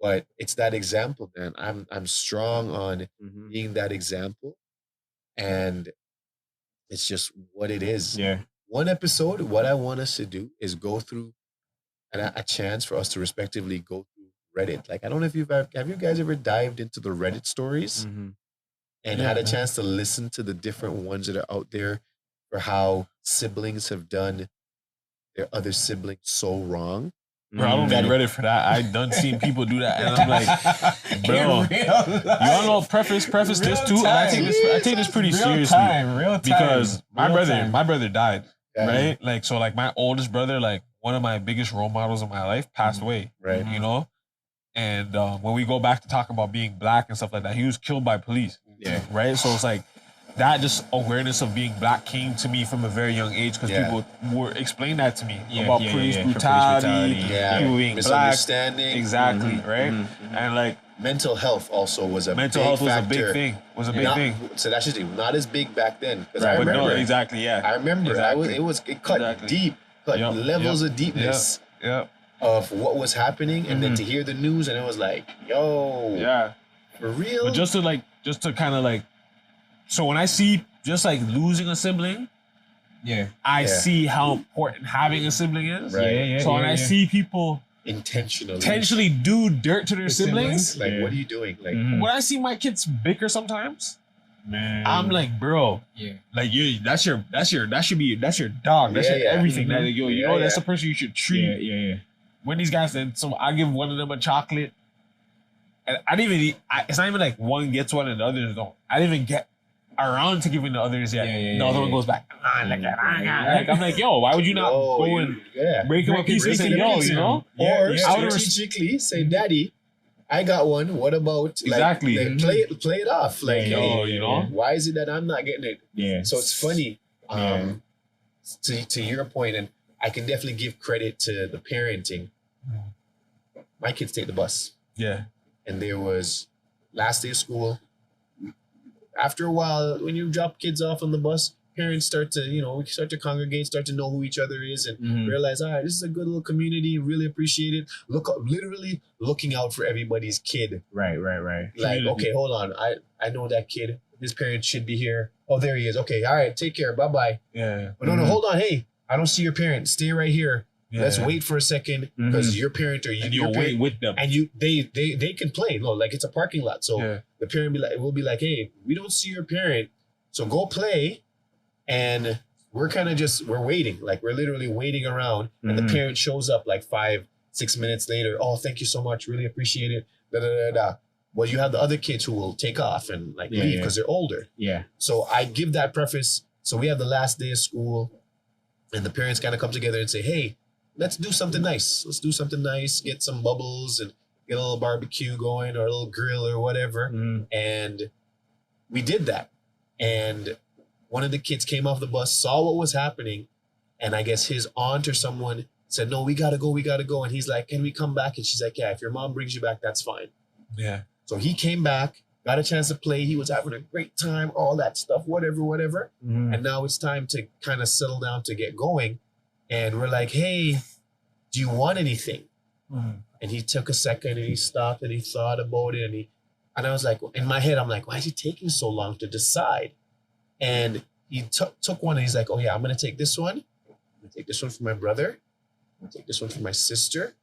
But it's that example, man. I'm strong on Mhm. being that example, and it's just what it is. Yeah. One episode, what I want us to do is go through a chance for us to respectively go through Reddit. Like, I don't know if have you guys ever dived into the Reddit stories Mhm. and had a chance to listen to the different ones that are out there for how siblings have done their other siblings so wrong? Bro, I don't That- get ready for that. I done seen people do that, and I'm like, bro, you all know preface this too, and I take this pretty seriously because my brother died, Yeah, right? Like, so like my oldest brother, like one of my biggest role models in my life, passed away, Right. you know. And when we go back to talk about being black and stuff like that, he was killed by police, Yeah. right? So it's like that just awareness of being black came to me from a very young age because people were explaining that to me about police brutality, people being black. Misunderstanding. Exactly, right? And like mental health also was a mental big health was factor. a big thing. Was a big thing. So that's just not as big back then. Because I But remember. no, exactly, yeah. I remember. Exactly. It cut deep, levels of deepness of what was happening, and then to hear the news, and it was like, yo, for real. But just to kind of like, so when I see just like losing a sibling, I see how important having a sibling is. Right. So when I see people intentionally do dirt to their siblings, like, what are you doing? Like, when I see my kids bicker sometimes, Man. I'm like, bro, like that's your dog, that's your everything. That you know that's the person you should treat. When these guys, then so I give one of them a chocolate, and I didn't even. It's not even like one gets one and the others don't. I didn't even get around to giving the others yet. The other one goes back. Like, I'm like, yo, why would you not go and break him a piece and say, yo, you know? Or strategically say, Daddy, I got one. What about like play it off? Like, hey, you know, why is it that I'm not getting it? Yeah. So it's funny. To your point, and I can definitely give credit to the parenting. My kids take the bus. Yeah. And there was last day of school. After a while, when you drop kids off on the bus, parents start to congregate, start to know who each other is, and realize, all right, this is a good little community. Really appreciate it. Literally looking out for everybody's kid. Right. Like, okay, hold on. I know that kid. His parents should be here. Oh, there he is. Okay, all right, take care. Bye-bye. Yeah. But no, hold on. Hey, I don't see your parent. Stay right here. Yeah. Let's wait for a second because your parent or you'll wait with them, and they can play. No, like it's a parking lot, so the parent will be like, hey, we don't see your parent, so go play, and we're kind of we're waiting, like we're literally waiting around, and the parent shows up like 5-6 minutes later. Oh, thank you so much, really appreciate it. Da da da da. Well, you have the other kids who will take off and like leave because they're older. Yeah. So I give that preface. So we have the last day of school, and the parents kind of come together and say, hey, let's do something nice. Let's do something nice, get some bubbles and get a little barbecue going or a little grill or whatever. And we did that. And one of the kids came off the bus, saw what was happening. And I guess his aunt or someone said, no, we got to go. And he's like, can we come back? And she's like, yeah, if your mom brings you back, that's fine. Yeah. So he came back, got a chance to play. He was having a great time, all that stuff, whatever. And now it's time to kind of settle down to get going. And we're like, hey, do you want anything? And he took a second and he stopped and he thought about it. And I was like, in my head, I'm like, why is he taking so long to decide? And he took one and he's like, oh yeah, I'm going to take this one. I'm going to take this one for my brother. I'm going to take this one for my sister.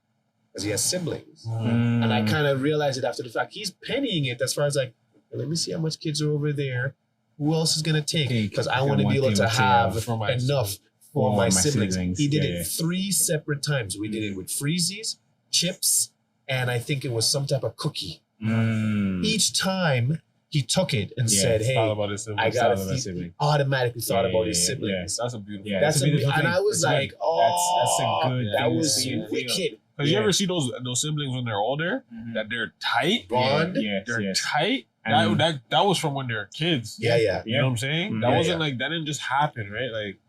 Because he has siblings. And I kind of realized it after the fact. He's pennying it as far as like, let me see how much kids are over there. Who else is going to take? Because I want to be able to have enough for my siblings. He did it 3 separate times. We did it with freezies, chips, and I think it was some type of cookie. Each time he took it and said, hey, I got a sibling. Automatically thought about his siblings. That's a beautiful thing. And I was like, oh, that's a good that was wicked. Because you ever see those siblings when they're older, that they're tight? Bond? They're tight. That was from when they were kids. Yeah. You know what I'm saying? That wasn't like, that didn't just happen, right? Like,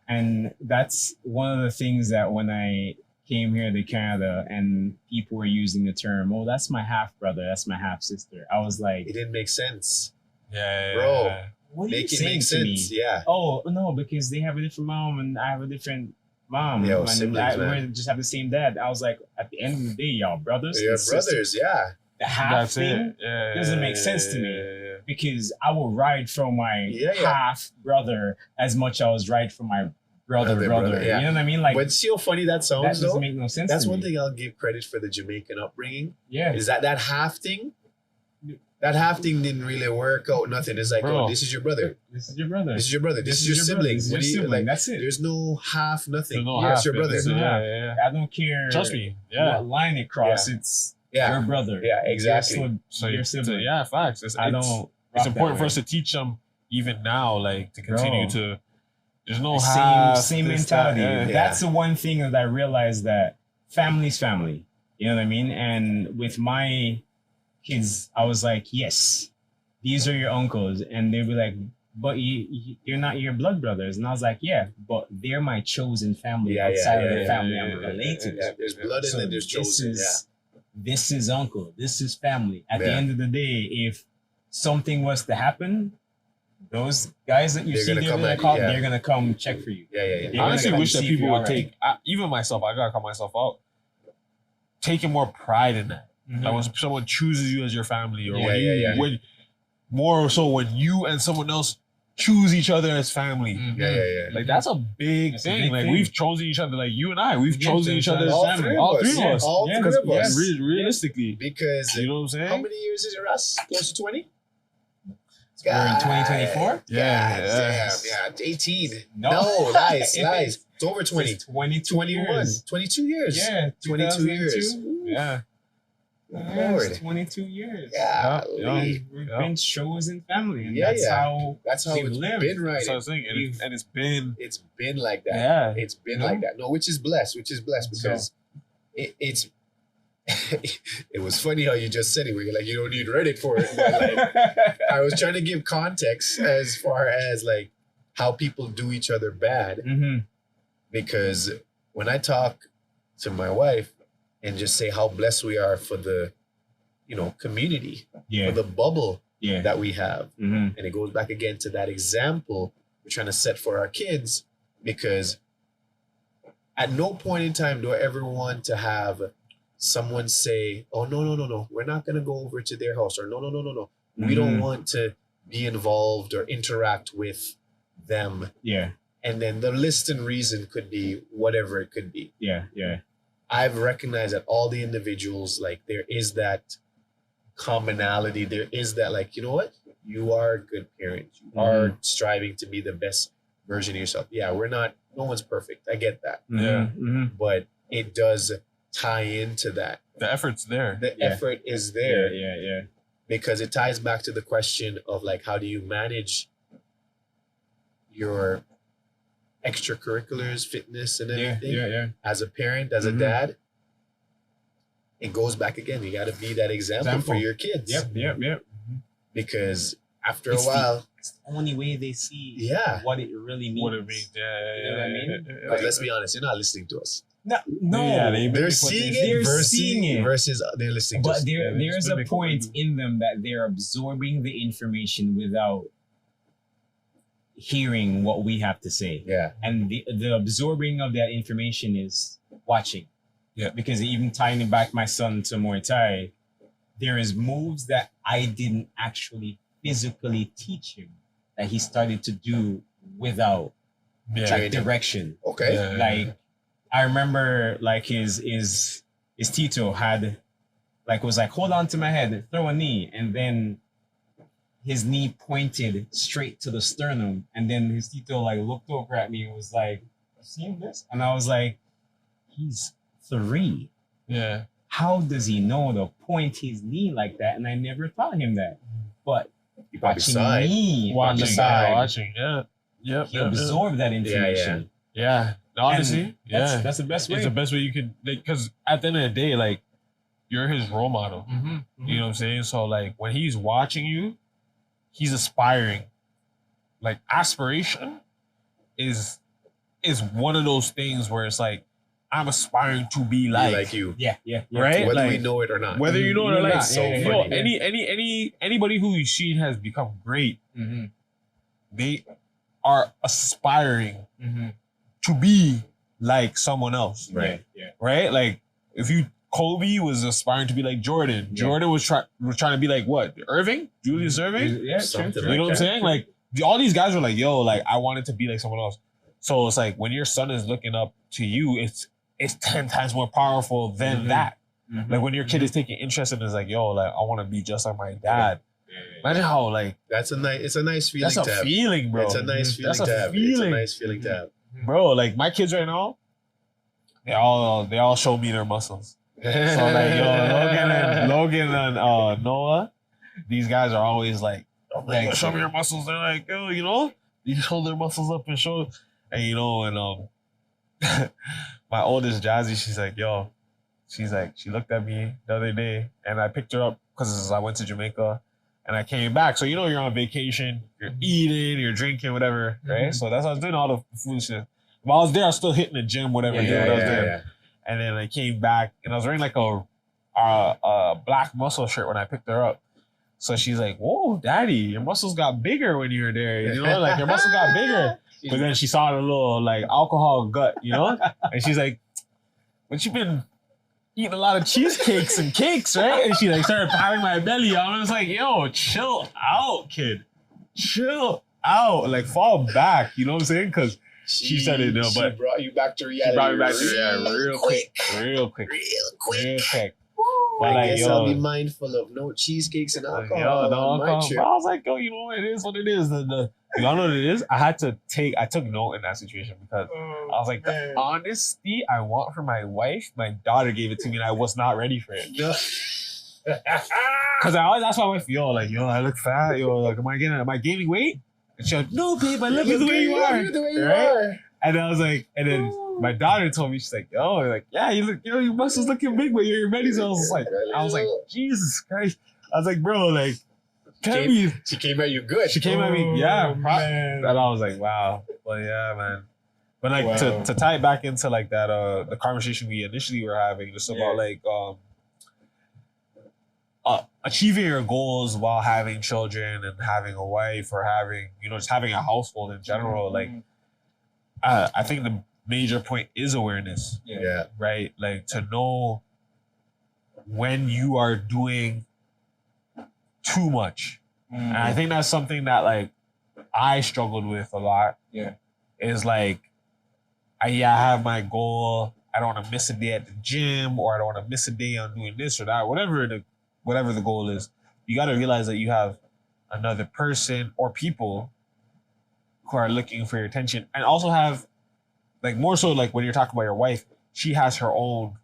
and that's one of the things that when I came here to Canada and people were using the term, oh, that's my half brother, that's my half sister. I was like, it didn't make sense. Yeah. Bro, what are you saying to me? Yeah. Oh, no, because they have a different mom and I have a different mom. Yeah, and siblings, we just have the same dad. I was like, at the end of the day, y'all brothers. You're brothers, yeah. The half thing doesn't make sense to me. Because I will ride for my half brother as much as I was ride for my brother. Yeah. You know what I mean? Like, but see how funny that sounds, that doesn't make no sense. That's to one me. thing I'll give credit for the Jamaican upbringing. Yeah. Is that half thing? That half thing didn't really work out. Nothing. It's like, oh, this is your brother. This is your brother. This is your brother. This is your sibling. This is your sibling. Like, that's it. There's no half, nothing. No It's your brother. Yeah. I don't care. Trust me. What line it cross. It's your brother. Yeah, exactly. Your sibling. Yeah, facts. It's important for us to teach them even now, like to continue to. There's no same mentality. That's the one thing that I realized, that family's family. You know what I mean? And with my kids, I was like, yes, these are your uncles, and they'd be like, but you're not your blood brothers. And I was like, yeah, but they're my chosen family outside of the family I'm related to. There's blood and then there's chosen. This is uncle. This is family. At the end of the day, if something was to happen, those guys that you see, they're gonna come check for you. I honestly wish that people would take, even myself, I gotta call myself out, taking more pride in that. Like when someone chooses you as your family, or when more so when you and someone else choose each other as family. Like that's a big thing. Like we've chosen each other. Like you and I, we've chosen each other as family. All three of us. All three of us. Realistically, because you know what I'm saying. How many years is it, Russ? Close to 20. We're in 2024. Yeah, 18. No, nice. It's over 20. 21. 22 years. Yeah, 22 years. Yeah. Lord. 22 years. Yeah, we've been chosen family, and that's how it's live. been, right? That's what I was saying, and it's been like that. Yeah, it's been like that. No, which is blessed because it's. It was funny how you just said it. Where you're like, you don't need Reddit for it. But like, I was trying to give context as far as like how people do each other bad, because when I talk to my wife and just say how blessed we are for the, community, for the bubble that we have. And it goes back again to that example we're trying to set for our kids, because at no point in time do I ever want to have someone say, oh, no, we're not going to go over to their house, or no. We don't want to be involved or interact with them. Yeah. And then the list and reason could be whatever it could be. Yeah. I've recognized that all the individuals, like, there is that commonality. There is that, like, you know what? You are a good parent. You are striving to be the best version of yourself. Yeah, no one's perfect. I get that. Yeah. But it does tie into that. The effort's there. The effort is there. Yeah. Because it ties back to the question of, like, how do you manage your extracurriculars, fitness, and everything? Yeah. As a parent, as a dad, it goes back again. You got to be that example for your kids. Yep. Because after a while, it's the only way they see what it really means. What it means. You know what I mean? But let's be honest, you're not listening to us. No. They're seeing it versus they're listening to us. But there's a point in them that they're absorbing the information without hearing what we have to say. Yeah. And the absorbing of that information is watching. Yeah. Because even tying back my son to Muay Thai, there is moves that I didn't actually physically teach him that he started to do without direction. Okay. Yeah. Like I remember like his Tito had was like, hold on to my head, throw a knee, and then his knee pointed straight to the sternum, and then his Tito like looked over at me and was like, "Seen this?" And I was like, "He's 3. Yeah. How does he know to point his knee like that?" And I never taught him that. But watching me on the side, he absorbed that information. Yeah. Honestly, that's the best way. It's the best way you could, because at the end of the day, like, you're his role model. You know what I'm saying? So like when he's watching you, he's aspiring. Like aspiration is one of those things where it's like, I'm aspiring to be like you. Yeah. Right? Whether like, we know it or not. Whether you know it or not. So funny. Anybody who you've seen has become great, they are aspiring to be like someone else. Right. Yeah. Right? Like if Kobe was aspiring to be like Jordan. Yeah. Jordan was trying to be like what? Irving? Julius Irving? Yeah, something You know what I'm saying? Like all these guys were like, yo, like I wanted to be like someone else. So it's like when your son is looking up to you, it's 10 times more powerful than that. Like when your kid is taking interest in it, it's like, yo, like I want to be just like my dad. Imagine how like it's a nice feeling. That's a feeling, bro. It's a nice feeling That's to a have. feeling. It's a nice feeling to have. Bro, like my kids right now, they all show me their muscles. So like, yo, Logan and Noah, these guys are always like, show me your muscles. They're like, yo, you hold their muscles up and show. And my oldest Jazzy, she looked at me the other day, and I picked her up because I went to Jamaica And I came back. So, you know, you're on vacation, you're eating, you're drinking, whatever, right? So that's how I was doing all the foolishness. While I was there, I was still hitting the gym, whatever. I was there. And then I came back and I was wearing like a black muscle shirt when I picked her up. So she's like, whoa, daddy, your muscles got bigger when you were there. You know, like your muscles got bigger. But then she saw the little like alcohol gut, you know? And she's like, but you've been eating a lot of cheesecakes and cakes, right? And she like started patting my belly on. I was like, yo, chill out, kid. Chill out. Like fall back, you know what I'm saying? Because she started, you know, but she brought you back to reality. She brought me back to reality real quick. But I guess I'll be mindful of no cheesecakes and alcohol on my trip. I was like, yo, you know what? It is what it is. Y'all know what it is? I took note in that situation because I was like, the honesty I want from my wife, my daughter gave it to me and I was not ready for it. Because I always ask my wife, yo, I look fat. Yo, like, am I gaining weight? And she's like, no, babe, I love you the way you are. And I was like, and then my daughter told me, she's like, yo, like, yeah, you look, your muscles looking big, but your belly's. I was like, Jesus Christ. I was like, bro, like, she came at you good. She came at me, yeah. And I was like, wow. But yeah, man. But like to tie it back into like that, the conversation we initially were having, just about like achieving your goals while having children and having a wife or having, just having a household in general. Like, I think the major point is awareness. Yeah. Right? Like to know when you are doing too much. And I think that's something that like I struggled with a lot. Yeah. Is like, I have my goal. I don't want to miss a day at the gym, or I don't want to miss a day on doing this or that, whatever the goal is. You got to realize that you have another person or people who are looking for your attention, and also have, like, more so like when you're talking about your wife, she has her own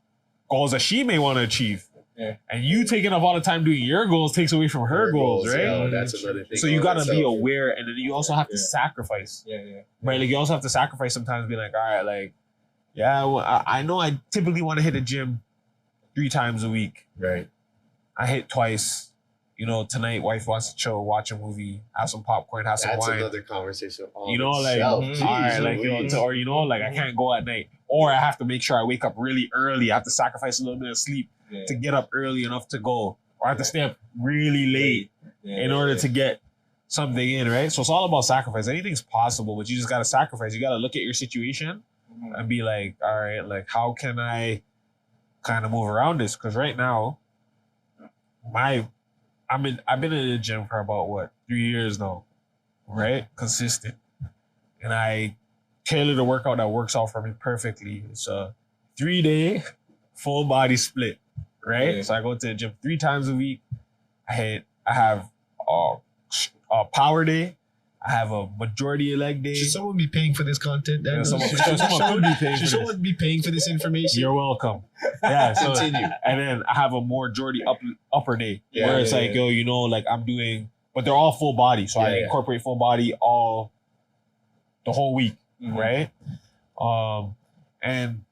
goals that she may want to achieve. Yeah. And you taking up all the time doing your goals takes away from her goals, right? Yeah, that's another thing. So you got to be aware, and then you also have to sacrifice. Yeah. Right? Like you also have to sacrifice sometimes, be like, all right, like, yeah, well, I know I typically want to hit the gym 3 times a week. Right. I hit twice. Tonight, wife wants to chill, watch a movie, have some popcorn, have some wine. That's another conversation. All right, like, I can't go at night. Or I have to make sure I wake up really early. I have to sacrifice a little bit of sleep to get up early enough to go. Or I have to stay up really late in order to get something in, right? So it's all about sacrifice. Anything's possible, but you just got to sacrifice. You got to look at your situation and be like, all right, like, how can I kind of move around this? Because right now, I've been in the gym for about 3 years now, right? Consistent. And I tailor the workout that works out for me perfectly. It's a 3-day full body split, right? Yeah. So I go to the gym 3 times a week. I have a power day. I have a majority of leg day. Should someone be paying for this content? Dan? Someone could be paying for this. Should someone be paying for this information? You're welcome. Yeah. So, continue. And then I have a majority upper day where it's like, like I'm doing, but they're all full body. So I incorporate full body all the whole week, right? And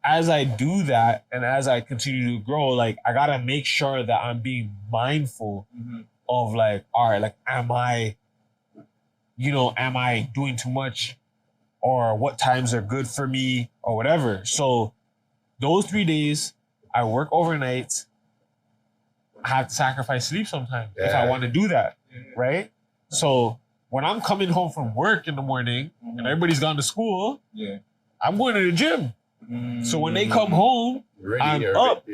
as I do that, and as I continue to grow, like, I gotta make sure that I'm being mindful of, like, all right, like, am I doing too much, or what times are good for me, or whatever. So those 3 days, I work overnight. I have to sacrifice sleep sometimes if I want to do that, right? So when I'm coming home from work in the morning and everybody's gone to school, I'm going to the gym. So when they come home, you're up,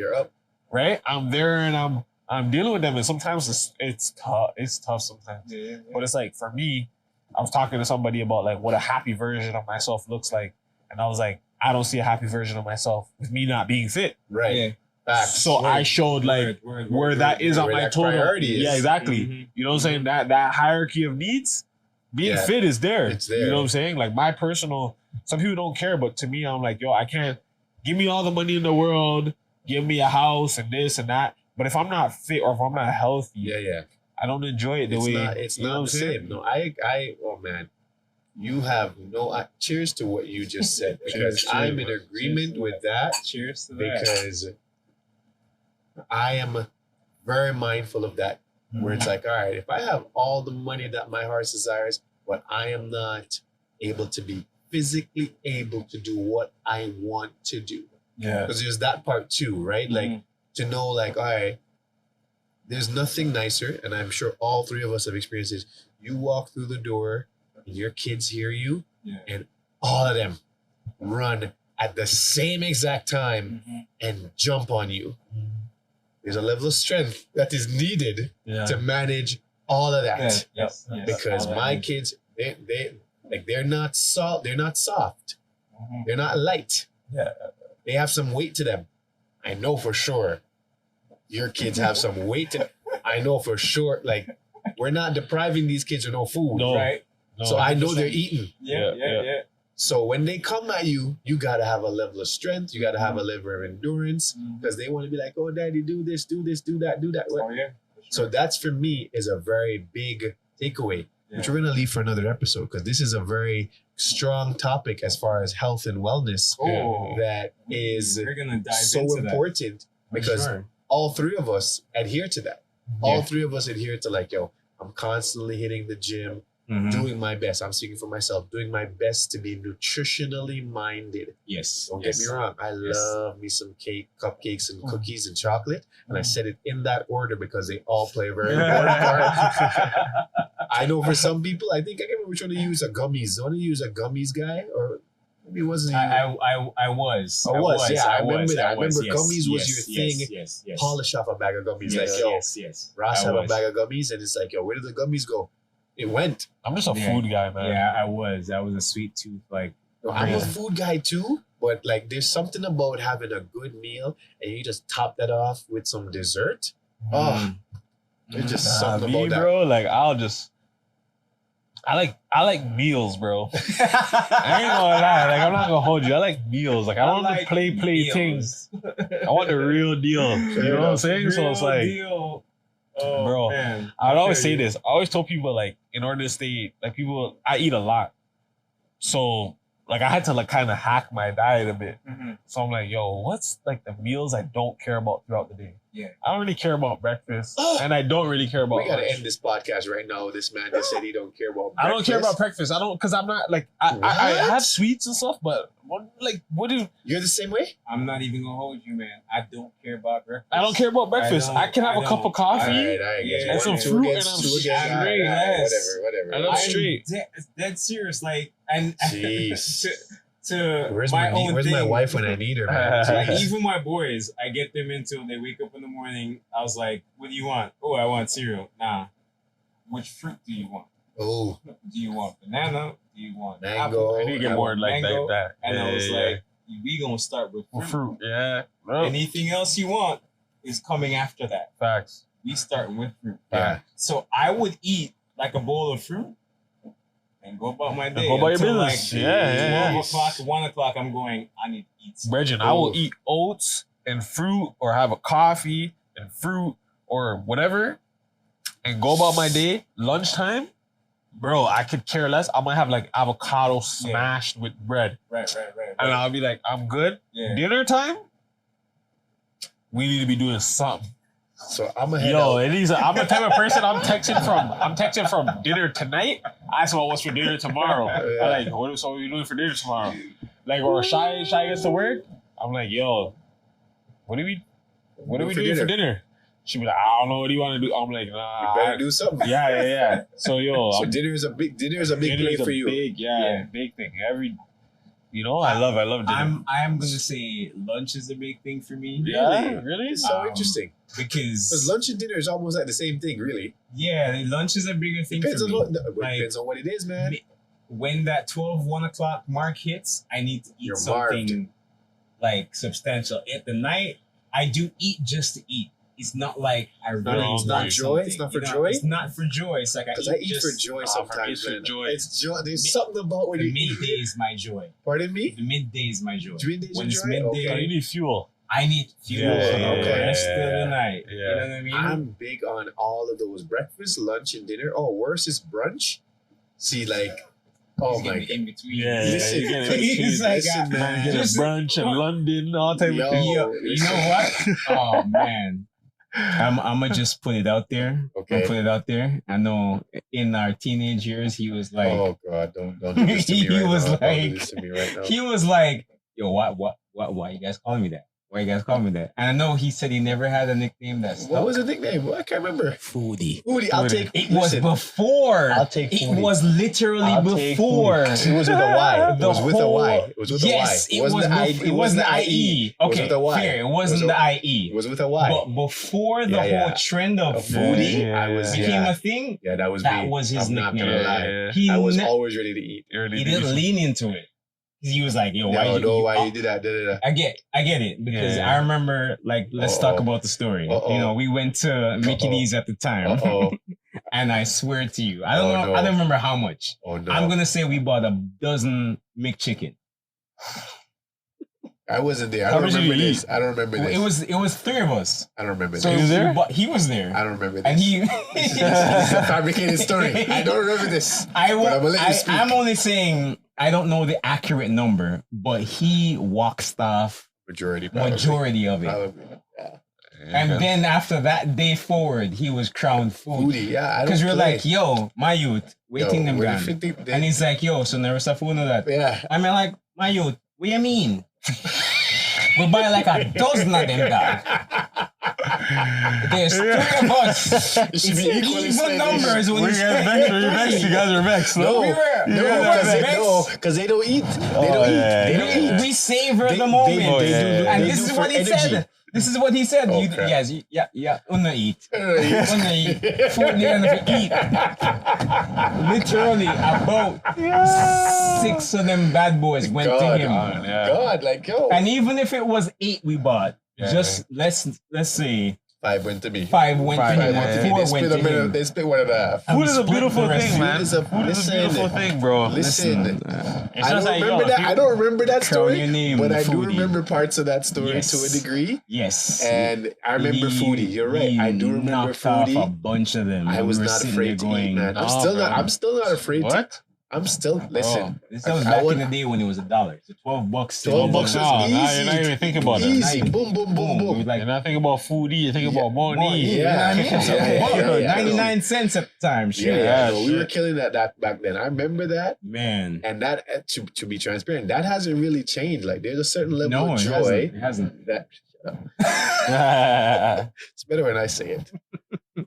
right? I'm there and I'm dealing with them, and sometimes it's tough. It's tough sometimes, but it's like, for me, I was talking to somebody about, like, what a happy version of myself looks like, and I was like, I don't see a happy version of myself with me not being fit, right? So I showed where that is on my total. Yeah, exactly. You know what I'm saying? That hierarchy of needs, being fit is there. It's there. You know what I'm saying? Like, my personal. Some people don't care, but to me, I'm like, yo, I can't give me all the money in the world, give me a house and this and that. But if I'm not fit or if I'm not healthy, I don't enjoy it the way. It's not the same. No, oh man, you have no. Cheers to what you just said, because I'm in agreement with that. Cheers to that. Because I am very mindful of that where it's like, all right, if I have all the money that my heart desires, but I am not able to be physically able to do what I want to do. Yeah. Because there's that part too, right? Like to know, like, all right, there's nothing nicer, and I'm sure all three of us have experienced this. You walk through the door, and your kids hear you, and all of them run at the same exact time and jump on you. There's a level of strength that is needed to manage all of that. Yes. Because my kids, they're not soft. They're not soft. They're not light. Yeah. They have some weight to them. I know for sure. Your kids have some weight to them. I know for sure. Like, we're not depriving these kids of no food, right? No, so I know they're eating. Yeah. So when they come at you, you gotta have a level of strength. You gotta have a level of endurance, because they want to be like, "Oh, daddy, do this, do that, do that." Oh yeah. So that's, for me, is a very big takeaway, which we're gonna leave for another episode, because this is a very strong topic as far as health and wellness that is We're gonna dive so into important, because all three of us adhere to that. All three of us adhere to, like, yo, I'm constantly hitting the gym, doing my best. I'm speaking for myself, doing my best to be nutritionally minded. Yes. Don't get me wrong. I love me some cake, cupcakes, and cookies and chocolate. And I said it in that order because they all play a very important part. I know for some people, I think I can't remember which one to use. A gummies. Want to use a gummies guy, or maybe it wasn't. I was. I remember that. I remember yes, gummies was your thing. Yes. Polish off a bag of gummies. Yes, like, yo, yes. Ross have a bag of gummies, and it's like, yo, where did the gummies go? It went. I'm just a food guy, man. Yeah, I was a sweet tooth. Like, I'm a food guy too, but like, there's something about having a good meal and you just top that off with some dessert. Oh, there's just something about that, bro. Like, I like meals, bro. I ain't gonna lie. Like, I'm not gonna hold you. I like meals. Like, I don't want to play things. I want the real deal. You know what I'm saying? So it's like, oh, bro, man. I'd always say this. I always told people, like, in order to stay, like, people, I eat a lot. So, like, I had to, like, kind of hack my diet a bit. So I'm like, yo, what's, like, the meals I don't care about throughout the day? Yeah. I don't really care about breakfast, and I don't really care about we gotta lunch. end this podcast right now. This man just said he don't care about breakfast. I don't care about breakfast. I don't, because I'm not, like, I have sweets and stuff, but, what do... You're the same way? I'm not even gonna hold you, man. I don't care about breakfast. I don't care about breakfast. I can have a cup of coffee and some fruit, and I'm straight. Whatever. And I'm straight. Dead serious, like, and Jeez. to Where's my own where's thing. my wife when I need her, man? Like, even my boys, I get them into, they wake up in the morning, I was like, what do you want? Oh, I want cereal. Nah. Which fruit do you want? Oh. Do you want banana? Do you want Mango? apple? I need to get more like that. And I was like, we gonna start with fruit. Yeah. Anything else you want is coming after that. Facts. We starting with fruit. Yeah. So I would eat like a bowl of fruit and go about my day. Go about your until business. Like 12 o'clock, 1 o'clock, I'm going, I need to eat something. Brethren, I will eat oats and fruit, or have a coffee and fruit or whatever, and go about my day. Lunchtime, bro, I could care less. I might have like avocado smashed with bread. Right. And I'll be like, I'm good. Yeah. Dinner time, we need to be doing something. So I'm gonna head Yo, out. I'm the type of person I'm texting from dinner tonight. I ask about what's for dinner tomorrow. Yeah. I'm like, what are you doing for dinner tomorrow? Like, or Shy gets to work. I'm like, yo, what are we doing for dinner? She be like, I don't know, what do you want to do? I'm like, nah. You better do something. Yeah. So yo, So dinner is a big play for you. Big thing. I love dinner. I am gonna say lunch is a big thing for me. Yeah, really? It's so interesting. Because lunch and dinner is almost like the same thing, really. Yeah, lunch is a bigger thing Depends for on me. depends on what it is, man. When that 1 o'clock mark hits, I need to eat something like substantial. At the night, I do eat just to eat. It's not like I really it's not joy. It's not for joy. It's not for joy. It's like I eat for joy sometimes. For joy. It's joy. There's something about when the you midday is my joy. Pardon me? The midday is my joy. When it's midday, You need fuel. I need fuel for the rest of the night. Yeah. You know what I mean? I'm big on all of those: breakfast, lunch, and dinner. Oh, worse is brunch. See, like, oh my god. In between. Yeah, Listen, you get He's like, listen, man. get a brunch in London, all type of thing. You know what? Oh man. I'm gonna just put it out there. Okay. I'll put it out there. I know in our teenage years, he was like, oh God, don't do this to me He right was now. Don't do like- this to me right now. he was like, yo, why you guys calling me that? Why you guys calling me that? And I know he said he never had a nickname that stuck. What was the nickname? I can't remember. Foodie. Foodie. I'll take. It was listen, before. I'll take It Foodie. was literally I'll take before. Foodie. It was with a Y. It The was with a Y. whole- It was with Yes, a Y. it was. It wasn't the IE. It was Okay, with a Y. fair. It It was wasn't a- the It IE. was with a Y. But before the Yeah, whole yeah. trend of Of foodie Yeah, I was became yeah. a thing, Yeah, that was that me. was his I'm not nickname. gonna lie. Yeah. He I was ne- always ready to eat. Early he days. didn't lean into it. He was like, yo, why No, you no, why oh, you did that? Da. I get it because Yeah. I remember like let's Uh-oh. talk about the story. Uh-oh. You know, we went to Mickey Uh-oh. D's at the time, Oh, and I swear to you, I don't Oh, know, no. I don't remember how much. oh no! I'm gonna say we bought a dozen McChicken. I wasn't there. I How don't much did remember you this. I don't remember this. It was three of us. I don't remember So this. was there? He was there, I don't remember this. and he. This is a fabricated story. I don't remember this. I But I'm gonna let you speak. I'm only saying I don't know the accurate number, but he walked off Majority. Probably. majority of it. Probably. Yeah. And then after that day forward, he was crowned food. Foodie. Yeah. I don't. Because we were play. like, yo, my youth, waiting them where gone. the 50 And he's like, yo, so never stop food that. yeah. I mean, like, my youth, what do you mean? We buy like a dozen of them, dog. There's three of us. It should be It's equally even split. numbers when We you got vexed. We vexed. You guys are vexed. No, we were. no, Yeah, because they don't eat. They Oh, don't yeah, eat. They yeah, don't yeah. eat. We savor They- the moment. they do- And they this do is for what he energy. said. This is what he said. Oh, You crap. guys, unna eat. They don't eat. Unna eat. Food they gonna eat. Literally about 6 of them bad boys went to God, him. God, like yo. And even if it was 8 we bought, Yeah. just let's say 5 went to me. 5 went to Five him, went to They or 4 split went to them in. him. They split one and a half. And Food we is a split beautiful the rest. thing, man. Food is a- Food is a listen. beautiful thing, bro. Listen. It's I just don't like, yo, remember that. if I you- don't remember that Crown story, your name, but I do Foodie. remember parts of that story Yes. to a degree. Yes. And I remember He- Foodie. You're right. he I do remember knocked off a Foodie. bunch of them. I and was we were not sitting afraid there to eat, man. Nah, bro. I'm still not afraid to. What? I'm still listen. This was I back want- in the day when it was $1. So $12. 12 bucks still- was No, easy. nah, you're not even thinking about that. Easy. Boom, boom, boom, We boom. like You're not thinking about foodie, you're thinking about more, money. you know what I mean? Yeah, So, yeah, what, yeah, yeah. 99 cents at the time. Shit. Yeah, no, we shit. were killing that back then. I remember that, Man. and that to be transparent, that hasn't really changed. Like there's a certain level No, of it joy hasn't. It hasn't. that. It's better when I say it.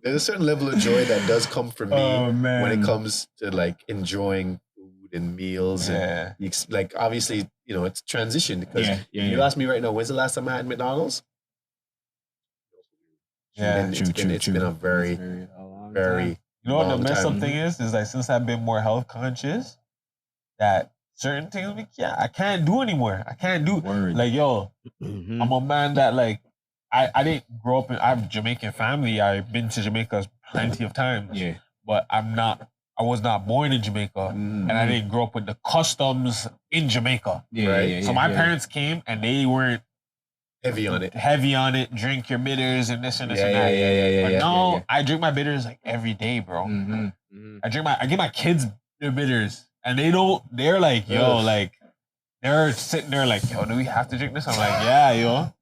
There's a certain level of joy that does come from me Oh, man. when it comes to like enjoying food and meals and Yeah. like obviously it's transition because Yeah, yeah, you yeah. ask me right now, when's the last time I had McDonald's? Yeah, And it's been a very You know what the long messed up time. thing is? Is like since I've been more health conscious, that certain things I can't do anymore. I can't do Word. like yo, Mhm. I'm a man that like I didn't grow up I have a Jamaican family. I've been to Jamaica plenty of times. Yeah. But I was not born in Jamaica. Mhm. And I didn't grow up with the customs in Jamaica. Yeah, Right. yeah, So yeah, my yeah. parents came and they weren't heavy on it. heavy on it, drink your bitters and this and this Yeah, and yeah, that. yeah, yeah, yeah. But yeah. now I drink my bitters like every day, bro. Mhm. Mhm. I give my kids their bitters and they're like, yo, Ugh. like they're sitting there like, yo, do we have to drink this? I'm like, yeah, yo.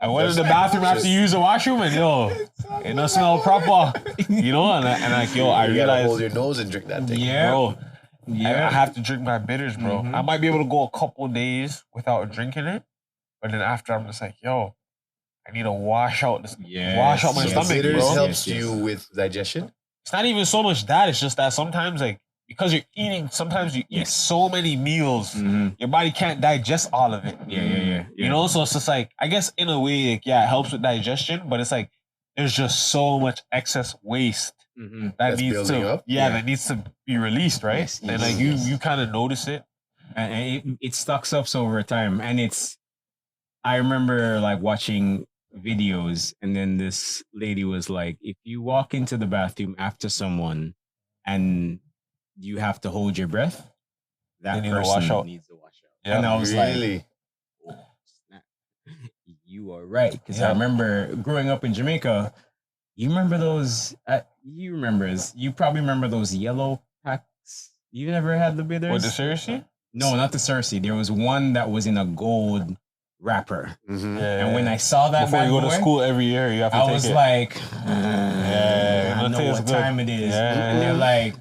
I went to the bathroom after you use the washroom and yo, it don't smell proper. You know, and like, yo, I You gotta hold realized, your nose and drink that thing. Yeah. bro, Yeah. I have to drink my bitters, bro. Mhm. I might be able to go a couple days without drinking it, but then after I'm just like, yo, I need to wash out this, Yes, wash out my yes, stomach, Bitters bro. helps Yes, yes. you with digestion. It's not even so much that. It's just that sometimes, like, because you're eating, sometimes you eat Yes. so many meals, Mhm. your body can't digest all of it. Yeah, yeah, yeah. You know, so it's just like, I guess in a way, like, yeah, it helps with digestion, but it's like, there's just so much excess waste Mhm. that That's needs building to, up? yeah, Yeah. that needs to be released, right? Yes, and yes, like yes. you kind of notice it. And it stocks up over time. And I remember like watching videos, and then this lady was like, if you walk into the bathroom after someone and you have to hold your breath, that They need to person wash out. needs to wash out. Yeah. And I was like, Really? oh, snap. You are right. Because I Yeah. remember growing up in Jamaica, you remember those, you probably remember those yellow packs. You never had the bitters? What, the seriously? No, not the Cersei. There was one that was in a gold rapper. Mhm. Yeah. And when I saw that before bad you go boy, to school every year, you have to I take was it. like, Yeah, I that know tastes what good. time it is. Yeah. And they're like,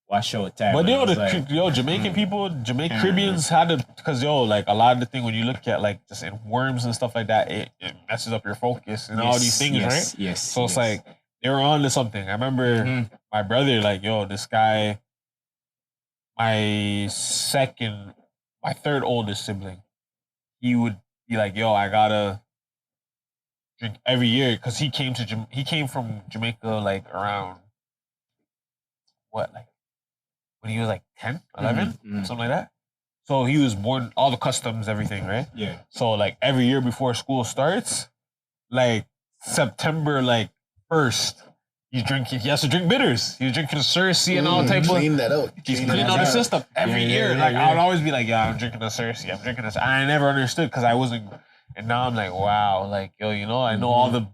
watch out time. But And I yo, was like, Jamaican people, Caribbeans had to, because like a lot of the thing when you look at like just in worms and stuff like that, it messes up your focus and all these things, right? Yes. So it's like they were on to something. I remember my brother, like, this guy, my third oldest sibling, he would be like, I gotta drink every year because he came from Jamaica like around what, like when he was like 10, 11, something like that. So he was born, all the customs, everything, right? Yeah. So like every year before school starts, like September like 1st, he has to drink bitters. He was drinking the Cersei and all type of. Clean that out. He's cleaning out the system every year. Like I would always be like, I'm drinking the Cersei. I'm drinking this. I never understood because I wasn't. And now I'm like, wow, like I know all the.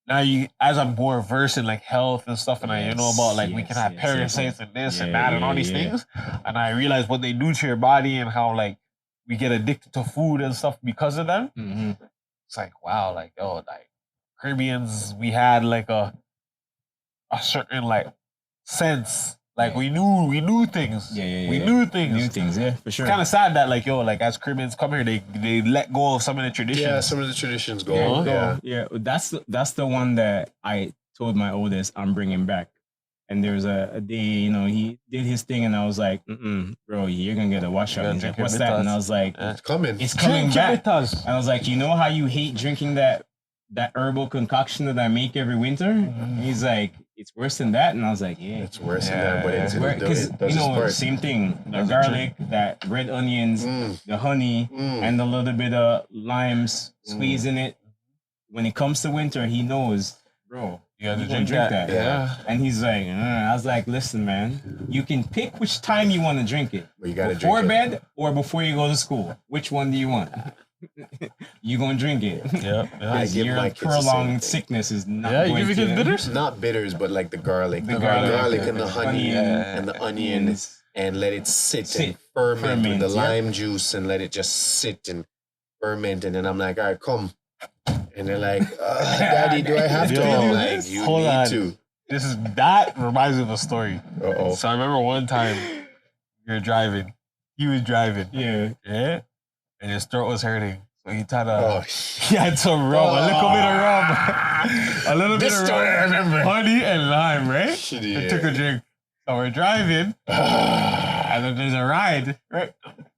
Now as I'm more versed in like health and stuff, and I know about like we can have parasites and this and that and all these things, and I realize what they do to your body and how like we get addicted to food and stuff because of them. It's like wow, like like Caribbeans, we had like a certain like sense. Like we knew things. We knew things. New things, yeah, for sure. It's kind of sad that like like as Caribbeans come here, they let go of some of the traditions. Yeah, some of the traditions go. Yeah. That's the one that I told my oldest I'm bringing back. And there was a day, he did his thing, and I was like, bro, you're gonna get a washout. He's like, what's that? And I was like, It's coming. It's coming back. And I was like, you know how you hate drinking that herbal concoction that I make every winter? And he's like, it's worse than that. And I was like, yeah. It's worse than that, but It's worse because same thing. The garlic, that red onions, the honey, and a little bit of limes squeeze in it. When it comes to winter, he knows, bro. You gotta drink that. Yeah. And he's like, I was like, listen, man, you can pick which time you want to drink it. But you gotta before drink bed or before you go to school. Which one do you want? You gonna drink it. Yeah. I give Your my kids the same prolonged thing. sickness is not Yeah, you going give your to... kids bitters? Not bitters, but like the garlic. The garlic, and the honey and the onions, and let it sit and ferment with the lime juice and let it just sit and ferment. And then I'm like, all right, come. And they're like, Daddy, do I have to? I'm like, you Hold need on. to. That reminds me of a story. Uh-oh. So I remember one time we were driving. He was driving. Yeah. Yeah. And his throat was hurting. So he tried to. Oh, He had some rum, a little bit of rum. A little bit This of story I rum. remember. Honey and lime, right? Shitty, I yeah. took a drink. So we're driving. And then there's a ride, right?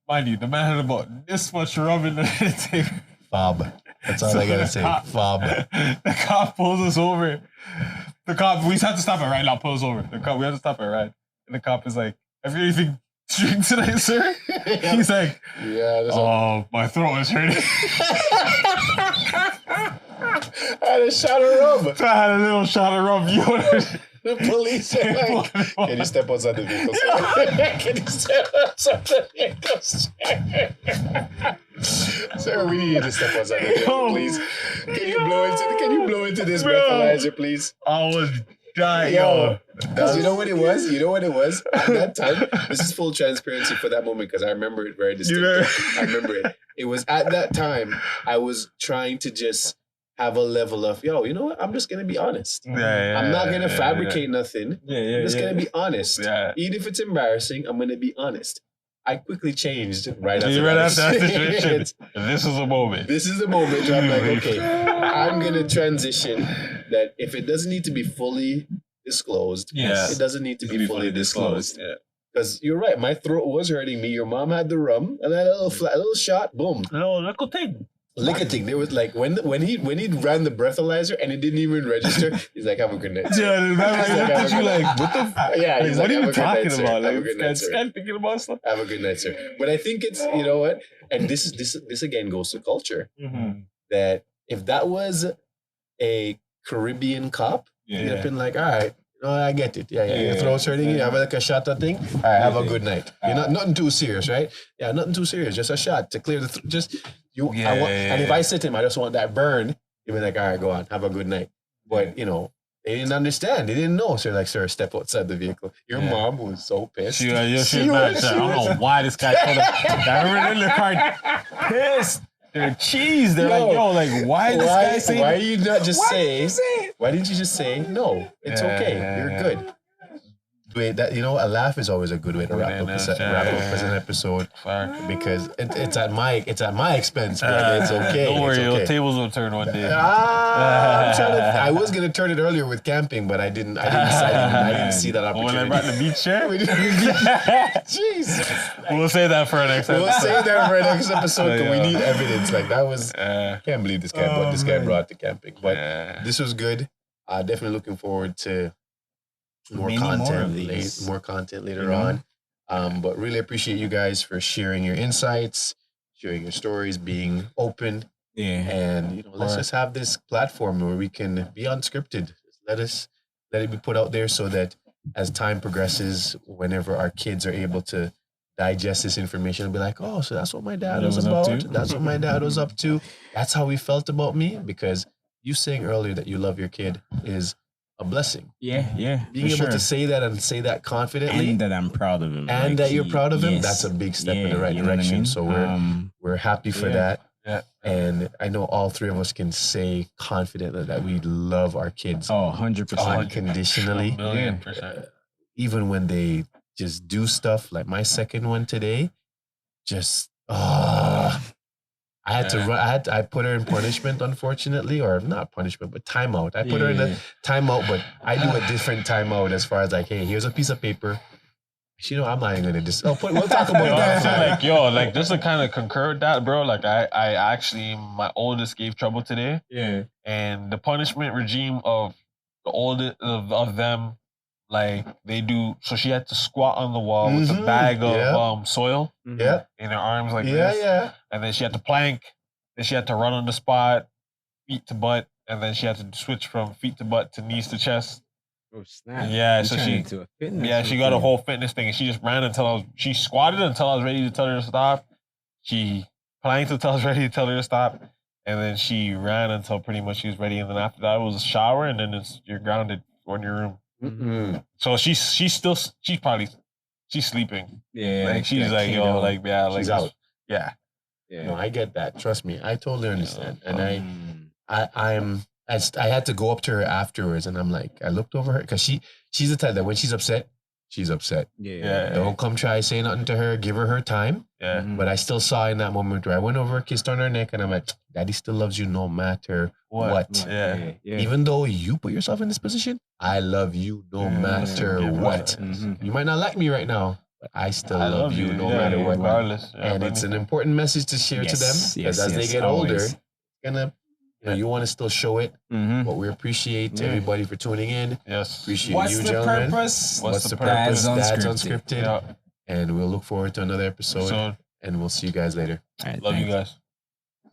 Mind you, the man had about this much rum in the thing. Fob. That's all I gotta say. Fob. The cop pulls us over. We had to stop at right now. Pulls over. We had to stop at right. And the cop is like, "Have you anything to drink tonight, sir?" He's like, Yeah. "Oh, my throat is hurting." I had a shot of rum. So I had a little shot of rum. The police are like, can you step outside the vehicle, sir? Can you step outside the vehicle, sir? Sir, we need you to step outside the vehicle, please. Can you blow into this breathalyzer, please? I was dying. Yo, because you know what it was? At that time, this is full transparency for that moment because I remember it very distinctly. I remember it. It was at that time I was trying to just have a level of, you know what? I'm just gonna be honest. I'm not gonna fabricate nothing. I'm just gonna be honest. Yeah. Even if it's embarrassing, I'm gonna be honest. I quickly changed right after that that situation. This is a moment. This is the moment where I'm like, okay, I'm gonna transition that if it doesn't need to be fully disclosed, Yes. it doesn't need to be fully disclosed. Yeah. Because you're right, my throat was hurting me. Your mom had the rum, and I had a little shot, boom. No, little thing. Licketing. There was like when he ran the breathalyzer and it didn't even register. He's like, "Have a good night." Yeah, the man looked at you like, what the fuck? Yeah, he's What like, are you "Have a good night, talking sir. about? Have a Like, good night, sir. I'm thinking about stuff. Have a good night, sir." But I think it's, you know what, and this again goes to culture. That if that was a Caribbean cop, he'd have been like, "All right, I get it. Yeah. Your throat's hurting. You have like a shot of thing. All right, have a good night. You're nothing too serious, right? Yeah, nothing too serious. Just a shot to clear the and if I sit him, I just want that burn. You'd be like, all right, go on, have a good night. But they didn't understand. They didn't know. So they're like, sir, step outside the vehicle. Your mom was so pissed. She was mad. I don't know why this guy told her. I remember in the car, pissed. They're cheese. They're like, yo, like, why this guy saying? Why you not just Why say? did you say it? Why didn't you just say no? It's okay. You're good. Wait, that a laugh is always a good way to wrap up an episode because it's at my expense, but it's okay. Don't worry, it's okay. your tables will turn one day. I was gonna turn it earlier with camping, but I didn't see that opportunity. When I brought the beach chair, Jeez. we'll say that for our next episode. We'll save that for our next episode because we need evidence. Like that was, can't believe this guy brought the camping, but this was good. Definitely looking forward to more content later on. But really appreciate you guys for sharing your insights, sharing your stories, being open. Yeah. And let's just have this platform where we can be unscripted. Let it be put out there so that as time progresses, whenever our kids are able to digest this information and be like, oh, so that's what my dad was about. That's what my dad was up to. That's how he felt about me. Because you saying earlier that you love your kid is a blessing. Yeah. Being able to say that and say that confidently. And that I'm proud of him. And that you're proud of him, that's a big step in the right direction. I mean? So we're happy for that. Yeah. And I know all three of us can say confidently that we love our kids. Oh, 100%. Unconditionally. 1,000,000%. Even when they just do stuff like my second one today, just I had to run. I put her in punishment, unfortunately, or not punishment, but timeout. I put her in a timeout, but I do a different timeout as far as like, hey, here's a piece of paper. I'm not even gonna just. We'll talk about that. Like just to kind of concur with that, bro. Like I actually, my oldest gave trouble today. Yeah. And the punishment regime of the oldest of them, like they do. So she had to squat on the wall with a bag of soil. Yeah. In her arms like this. Yeah. And then she had to plank. Then she had to run on the spot, feet to butt, and then she had to switch from feet to butt to knees to chest. Oh snap! Yeah, so she got a whole fitness thing, and she just ran she squatted until I was ready to tell her to stop. She planked until I was ready to tell her to stop, and then she ran until pretty much she was ready. And then after that, it was a shower, and then you're grounded in your room. Mm-hmm. So she's sleeping. Yeah, like she's like she's out. Yeah. No, I get that. Trust me, I totally understand, and I had to go up to her afterwards, and I'm like, I looked over her because she's the type that when she's upset, she's upset. Yeah. Don't come try say nothing to her. Give her time. Yeah. But I still saw in that moment where I went over, kissed her on her neck, and I'm like, Daddy still loves you no matter what. Yeah. Even though you put yourself in this position, I love you no matter what. Mm-hmm. You might not like me right now, but I still love you no matter what. Regardless. And it's an important message to share to them because as they get older, it's gonna. You want to still show it, but we appreciate everybody for tuning in. Yes. Appreciate What's you, the gentlemen. purpose? What's the purpose? Dad's Unscripted. Yeah. And we'll look forward to another episode. And we'll see you guys later. All right, Love thanks. you guys.